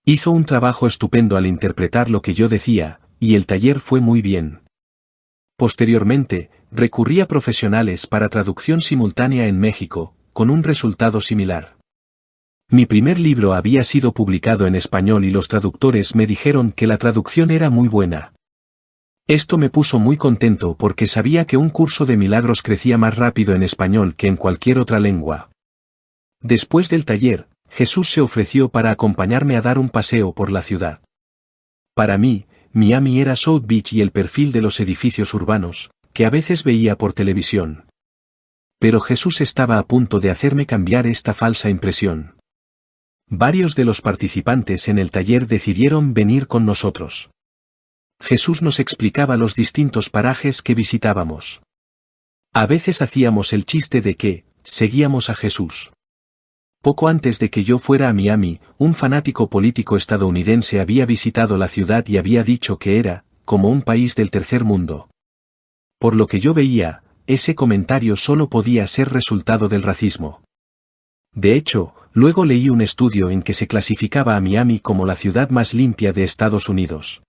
Hizo un trabajo estupendo al interpretar lo que yo decía, y el taller fue muy bien. Posteriormente, recurrí a profesionales para traducción simultánea en México, con un resultado similar. Mi primer libro había sido publicado en español y los traductores me dijeron que la traducción era muy buena. Esto me puso muy contento porque sabía que un curso de milagros crecía más rápido en español que en cualquier otra lengua. Después del taller, Jesús se ofreció para acompañarme a dar un paseo por la ciudad. Para mí, Miami era South Beach y el perfil de los edificios urbanos, que a veces veía por televisión. Pero Jesús estaba a punto de hacerme cambiar esta falsa impresión. Varios de los participantes en el taller decidieron venir con nosotros. Jesús nos explicaba los distintos parajes que visitábamos. A veces hacíamos el chiste de que seguíamos a Jesús. Poco antes de que yo fuera a Miami, un fanático político estadounidense había visitado la ciudad y había dicho que era, como un país del tercer mundo. Por lo que yo veía, ese comentario solo podía ser resultado del racismo. De hecho, luego leí un estudio en que se clasificaba a Miami como la ciudad más limpia de Estados Unidos.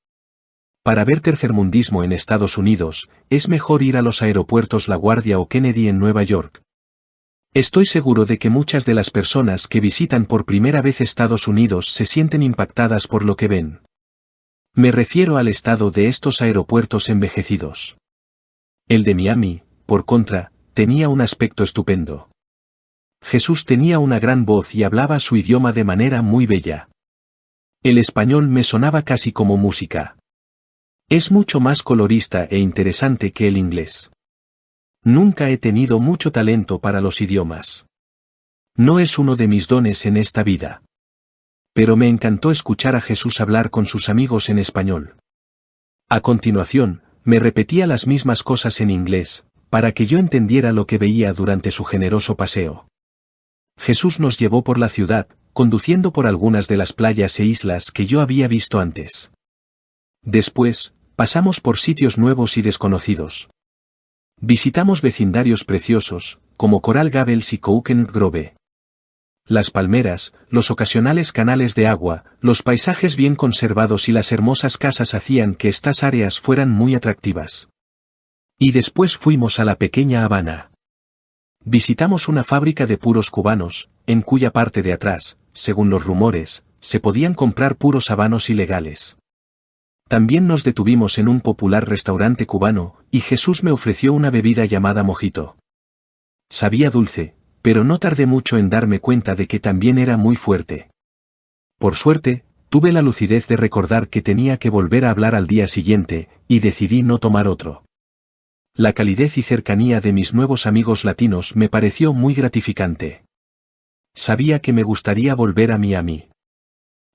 Para ver tercermundismo en Estados Unidos, es mejor ir a los aeropuertos LaGuardia o Kennedy en Nueva York. Estoy seguro de que muchas de las personas que visitan por primera vez Estados Unidos se sienten impactadas por lo que ven. Me refiero al estado de estos aeropuertos envejecidos. El de Miami, por contra, tenía un aspecto estupendo. Jesús tenía una gran voz y hablaba su idioma de manera muy bella. El español me sonaba casi como música. Es mucho más colorista e interesante que el inglés. Nunca he tenido mucho talento para los idiomas. No es uno de mis dones en esta vida. Pero me encantó escuchar a Jesús hablar con sus amigos en español. A continuación, me repetía las mismas cosas en inglés, para que yo entendiera lo que veía durante su generoso paseo. Jesús nos llevó por la ciudad, conduciendo por algunas de las playas e islas que yo había visto antes. Después, pasamos por sitios nuevos y desconocidos. Visitamos vecindarios preciosos, como Coral Gables y Coconut Grove. Las palmeras, los ocasionales canales de agua, los paisajes bien conservados y las hermosas casas hacían que estas áreas fueran muy atractivas. Y después fuimos a la pequeña Habana. Visitamos una fábrica de puros cubanos, en cuya parte de atrás, según los rumores, se podían comprar puros habanos ilegales. También nos detuvimos en un popular restaurante cubano, y Jesús me ofreció una bebida llamada mojito. Sabía dulce, pero no tardé mucho en darme cuenta de que también era muy fuerte. Por suerte, tuve la lucidez de recordar que tenía que volver a hablar al día siguiente, y decidí no tomar otro. La calidez y cercanía de mis nuevos amigos latinos me pareció muy gratificante. Sabía que me gustaría volver a Miami.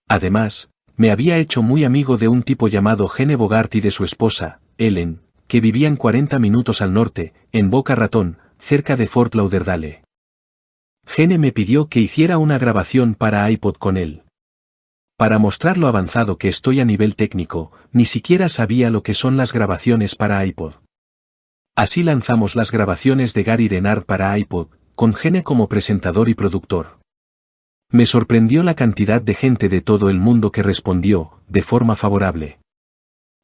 Además, me había hecho muy amigo de un tipo llamado Gene Bogart y de su esposa, Ellen, que vivían 40 minutos al norte, en Boca Ratón, cerca de Fort Lauderdale. Gene me pidió que hiciera una grabación para iPod con él. Para mostrar lo avanzado que estoy a nivel técnico, ni siquiera sabía lo que son las grabaciones para iPod. Así lanzamos las grabaciones de Gary Renard para iPod, con Gene como presentador y productor. Me sorprendió la cantidad de gente de todo el mundo que respondió, de forma favorable.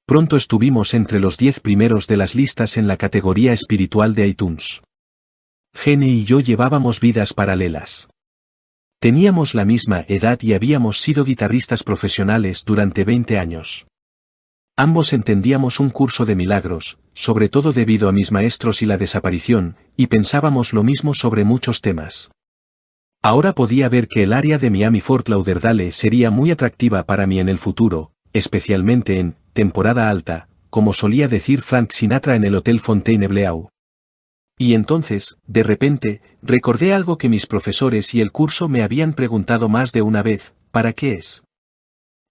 Pronto estuvimos entre los 10 primeros de las listas en la categoría espiritual de iTunes. Gene y yo llevábamos vidas paralelas. Teníamos la misma edad y habíamos sido guitarristas profesionales durante 20 años. Ambos entendíamos un curso de milagros, sobre todo debido a mis maestros y la desaparición, y pensábamos lo mismo sobre muchos temas. Ahora podía ver que el área de Miami-Fort Lauderdale sería muy atractiva para mí en el futuro, especialmente en temporada alta, como solía decir Frank Sinatra en el Hotel Fontainebleau. Y entonces, de repente, recordé algo que mis profesores y el curso me habían preguntado más de una vez: ¿para qué es?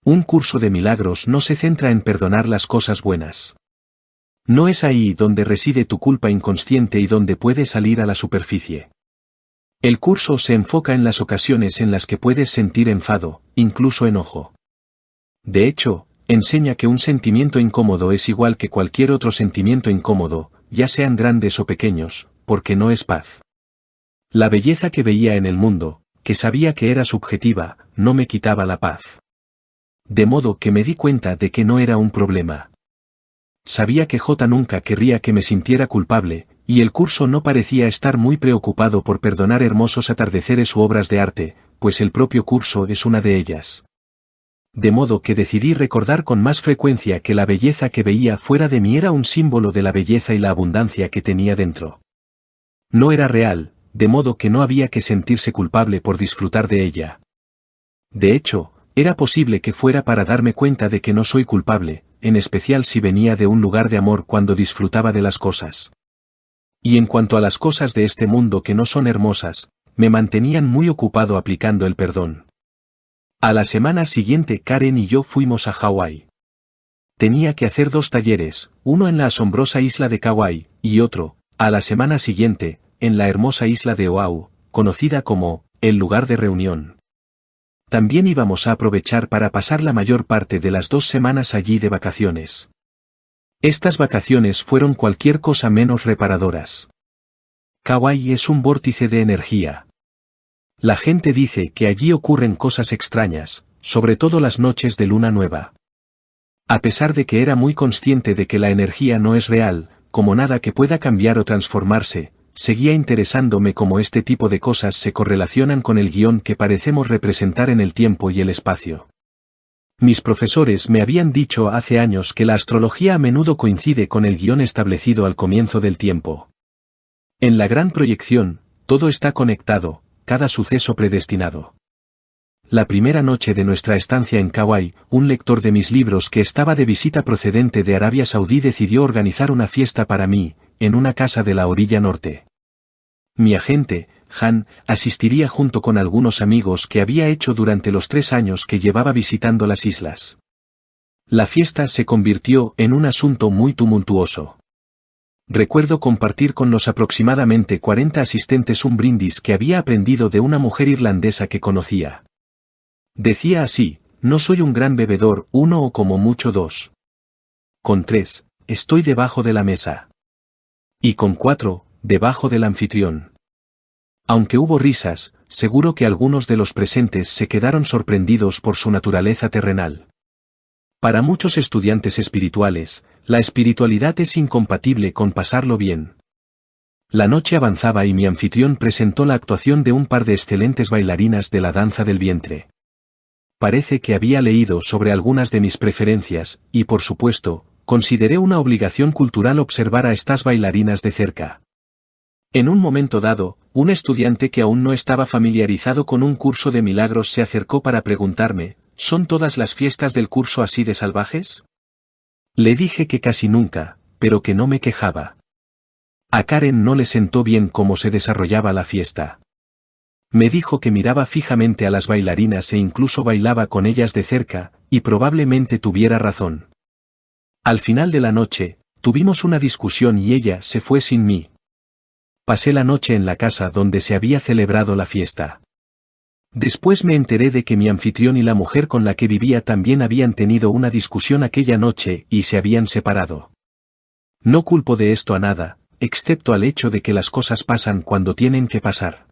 Un curso de milagros no se centra en perdonar las cosas buenas. No es ahí donde reside tu culpa inconsciente y donde puede salir a la superficie. El curso se enfoca en las ocasiones en las que puedes sentir enfado, incluso enojo. De hecho, enseña que un sentimiento incómodo es igual que cualquier otro sentimiento incómodo, ya sean grandes o pequeños, porque no es paz. La belleza que veía en el mundo, que sabía que era subjetiva, no me quitaba la paz. De modo que me di cuenta de que no era un problema. Sabía que J nunca querría que me sintiera culpable, y el curso no parecía estar muy preocupado por perdonar hermosos atardeceres u obras de arte, pues el propio curso es una de ellas. De modo que decidí recordar con más frecuencia que la belleza que veía fuera de mí era un símbolo de la belleza y la abundancia que tenía dentro. No era real, de modo que no había que sentirse culpable por disfrutar de ella. De hecho, era posible que fuera para darme cuenta de que no soy culpable, en especial si venía de un lugar de amor cuando disfrutaba de las cosas. Y en cuanto a las cosas de este mundo que no son hermosas, me mantenían muy ocupado aplicando el perdón. A la semana siguiente Karen y yo fuimos a Hawái. Tenía que hacer 2 talleres, uno en la asombrosa isla de Kauai, y otro, a la semana siguiente, en la hermosa isla de Oahu, conocida como, el lugar de reunión. También íbamos a aprovechar para pasar la mayor parte de las 2 semanas allí de vacaciones. Estas vacaciones fueron cualquier cosa menos reparadoras. Kauai es un vórtice de energía. La gente dice que allí ocurren cosas extrañas, sobre todo las noches de luna nueva. A pesar de que era muy consciente de que la energía no es real, como nada que pueda cambiar o transformarse, seguía interesándome cómo este tipo de cosas se correlacionan con el guión que parecemos representar en el tiempo y el espacio. Mis profesores me habían dicho hace años que la astrología a menudo coincide con el guión establecido al comienzo del tiempo. En la gran proyección, todo está conectado, cada suceso predestinado. La primera noche de nuestra estancia en Kauai, un lector de mis libros que estaba de visita procedente de Arabia Saudí decidió organizar una fiesta para mí, en una casa de la orilla norte. Mi agente, Han, asistiría junto con algunos amigos que había hecho durante los 3 años que llevaba visitando las islas. La fiesta se convirtió en un asunto muy tumultuoso. Recuerdo compartir con los aproximadamente 40 asistentes un brindis que había aprendido de una mujer irlandesa que conocía. Decía así: no soy un gran bebedor, 1 o como mucho 2. Con 3, estoy debajo de la mesa. Y con 4, debajo del anfitrión. Aunque hubo risas, seguro que algunos de los presentes se quedaron sorprendidos por su naturaleza terrenal. Para muchos estudiantes espirituales, la espiritualidad es incompatible con pasarlo bien. La noche avanzaba y mi anfitrión presentó la actuación de un par de excelentes bailarinas de la danza del vientre. Parece que había leído sobre algunas de mis preferencias, y por supuesto, consideré una obligación cultural observar a estas bailarinas de cerca. En un momento dado, un estudiante que aún no estaba familiarizado con un curso de milagros se acercó para preguntarme: ¿son todas las fiestas del curso así de salvajes? Le dije que casi nunca, pero que no me quejaba. A Karen no le sentó bien cómo se desarrollaba la fiesta. Me dijo que miraba fijamente a las bailarinas e incluso bailaba con ellas de cerca, y probablemente tuviera razón. Al final de la noche, tuvimos una discusión y ella se fue sin mí. Pasé la noche en la casa donde se había celebrado la fiesta. Después me enteré de que mi anfitrión y la mujer con la que vivía también habían tenido una discusión aquella noche y se habían separado. No culpo de esto a nada, excepto al hecho de que las cosas pasan cuando tienen que pasar.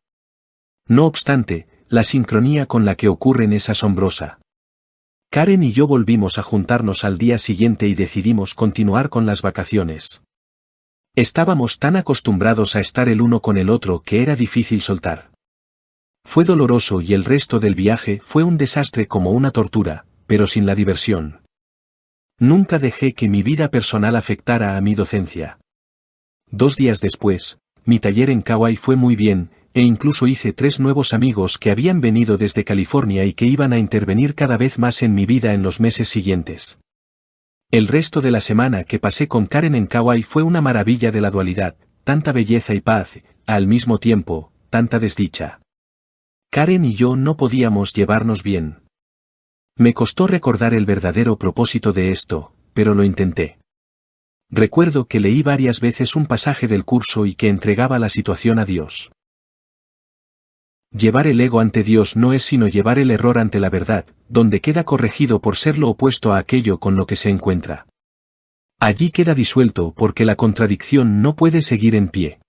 No obstante, la sincronía con la que ocurren es asombrosa. Karen y yo volvimos a juntarnos al día siguiente y decidimos continuar con las vacaciones. Estábamos tan acostumbrados a estar el uno con el otro que era difícil soltar. Fue doloroso y el resto del viaje fue un desastre como una tortura, pero sin la diversión. Nunca dejé que mi vida personal afectara a mi docencia. 2 días después, mi taller en Kauai fue muy bien, e incluso hice 3 nuevos amigos que habían venido desde California y que iban a intervenir cada vez más en mi vida en los meses siguientes. El resto de la semana que pasé con Karen en Kauai fue una maravilla de la dualidad, tanta belleza y paz, al mismo tiempo, tanta desdicha. Karen y yo no podíamos llevarnos bien. Me costó recordar el verdadero propósito de esto, pero lo intenté. Recuerdo que leí varias veces un pasaje del curso y que entregaba la situación a Dios. Llevar el ego ante Dios no es sino llevar el error ante la verdad, donde queda corregido por ser lo opuesto a aquello con lo que se encuentra. Allí queda disuelto porque la contradicción no puede seguir en pie.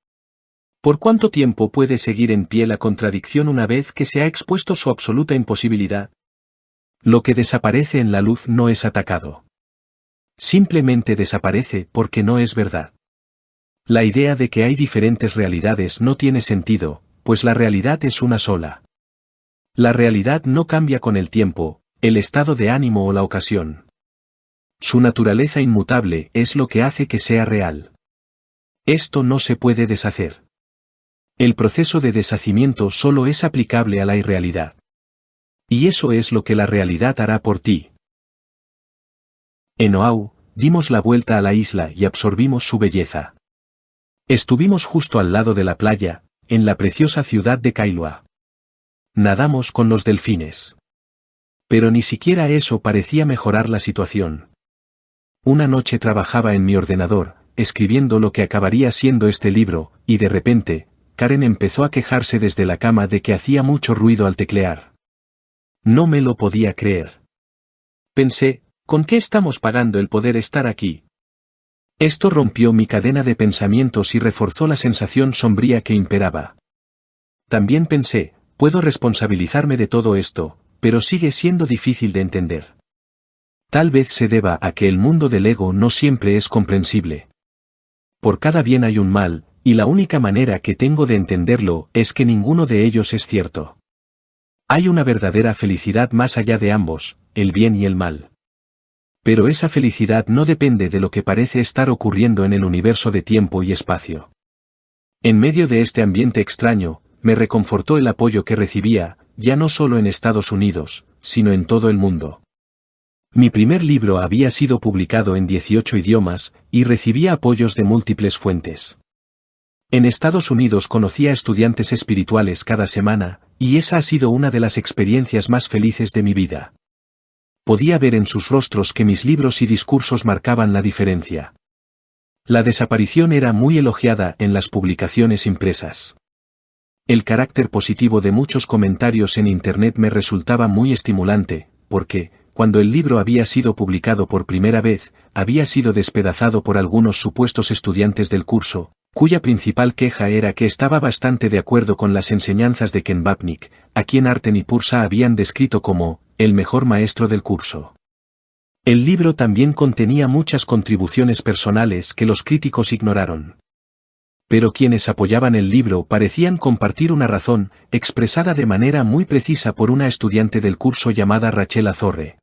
¿Por cuánto tiempo puede seguir en pie la contradicción una vez que se ha expuesto su absoluta imposibilidad? Lo que desaparece en la luz no es atacado. Simplemente desaparece porque no es verdad. La idea de que hay diferentes realidades no tiene sentido, pues la realidad es una sola. La realidad no cambia con el tiempo, el estado de ánimo o la ocasión. Su naturaleza inmutable es lo que hace que sea real. Esto no se puede deshacer. El proceso de deshacimiento solo es aplicable a la irrealidad. Y eso es lo que la realidad hará por ti. En Oahu, dimos la vuelta a la isla y absorbimos su belleza. Estuvimos justo al lado de la playa, en la preciosa ciudad de Kailua. Nadamos con los delfines. Pero ni siquiera eso parecía mejorar la situación. Una noche trabajaba en mi ordenador, escribiendo lo que acabaría siendo este libro, y de repente, Karen empezó a quejarse desde la cama de que hacía mucho ruido al teclear. No me lo podía creer. Pensé, ¿con qué estamos pagando el poder estar aquí? Esto rompió mi cadena de pensamientos y reforzó la sensación sombría que imperaba. También pensé, puedo responsabilizarme de todo esto, pero sigue siendo difícil de entender. Tal vez se deba a que el mundo del ego no siempre es comprensible. Por cada bien hay un mal, y la única manera que tengo de entenderlo es que ninguno de ellos es cierto. Hay una verdadera felicidad más allá de ambos, el bien y el mal. Pero esa felicidad no depende de lo que parece estar ocurriendo en el universo de tiempo y espacio. En medio de este ambiente extraño, me reconfortó el apoyo que recibía, ya no solo en Estados Unidos, sino en todo el mundo. Mi primer libro había sido publicado en 18 idiomas, y recibía apoyos de múltiples fuentes. En Estados Unidos conocía estudiantes espirituales cada semana, y esa ha sido una de las experiencias más felices de mi vida. Podía ver en sus rostros que mis libros y discursos marcaban la diferencia. La desaparición era muy elogiada en las publicaciones impresas. El carácter positivo de muchos comentarios en Internet me resultaba muy estimulante, porque, cuando el libro había sido publicado por primera vez, había sido despedazado por algunos supuestos estudiantes del curso, cuya principal queja era que estaba bastante de acuerdo con las enseñanzas de Ken Vapnik, a quien Arten y Pursa habían descrito como el mejor maestro del curso. El libro también contenía muchas contribuciones personales que los críticos ignoraron. Pero quienes apoyaban el libro parecían compartir una razón, expresada de manera muy precisa por una estudiante del curso llamada Rachel Azorre.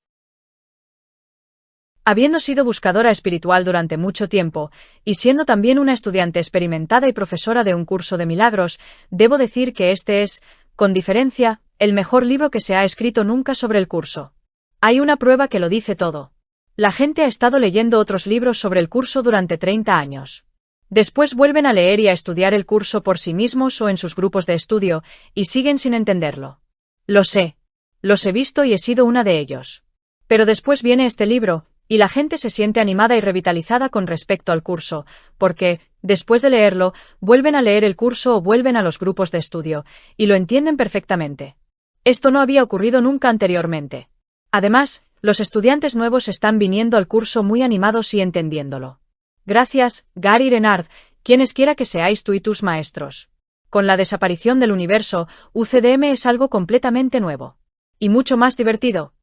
Habiendo sido buscadora espiritual durante mucho tiempo, y siendo también una estudiante experimentada y profesora de un curso de milagros, debo decir que este es, con diferencia, el mejor libro que se ha escrito nunca sobre el curso. Hay una prueba que lo dice todo. La gente ha estado leyendo otros libros sobre el curso durante 30 años. Después vuelven a leer y a estudiar el curso por sí mismos o en sus grupos de estudio, y siguen sin entenderlo. Lo sé. Los he visto y he sido una de ellos. Pero después viene este libro, y la gente se siente animada y revitalizada con respecto al curso, porque, después de leerlo, vuelven a leer el curso o vuelven a los grupos de estudio, y lo entienden perfectamente. Esto no había ocurrido nunca anteriormente. Además, los estudiantes nuevos están viniendo al curso muy animados y entendiéndolo. Gracias, Gary Renard, quienesquiera que seáis tú y tus maestros. Con la desaparición del universo, UCDM es algo completamente nuevo. Y mucho más divertido.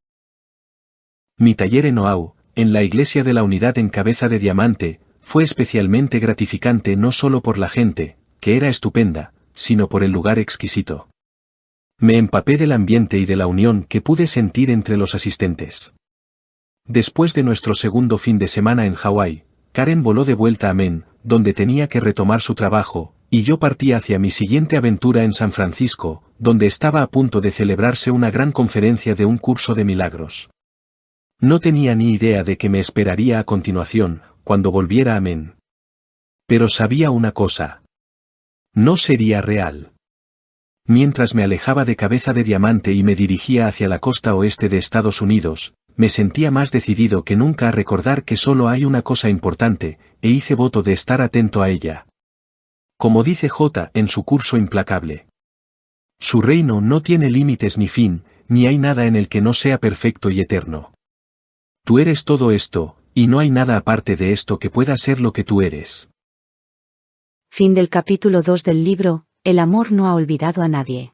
Mi taller en Oahu, en la Iglesia de la Unidad en Cabeza de Diamante, fue especialmente gratificante no solo por la gente, que era estupenda, sino por el lugar exquisito. Me empapé del ambiente y de la unión que pude sentir entre los asistentes. Después de nuestro segundo fin de semana en Hawái, Karen voló de vuelta a Maine, donde tenía que retomar su trabajo, y yo partí hacia mi siguiente aventura en San Francisco, donde estaba a punto de celebrarse una gran conferencia de un curso de milagros. No tenía ni idea de qué me esperaría a continuación, cuando volviera a Maine. Pero sabía una cosa. No sería real. Mientras me alejaba de Cabeza de Diamante y me dirigía hacia la costa oeste de Estados Unidos, me sentía más decidido que nunca a recordar que solo hay una cosa importante, e hice voto de estar atento a ella. Como dice J en su curso implacable. Su reino no tiene límites ni fin, ni hay nada en el que no sea perfecto y eterno. Tú eres todo esto, y no hay nada aparte de esto que pueda ser lo que tú eres. Fin del capítulo 2 del libro, El amor no ha olvidado a nadie.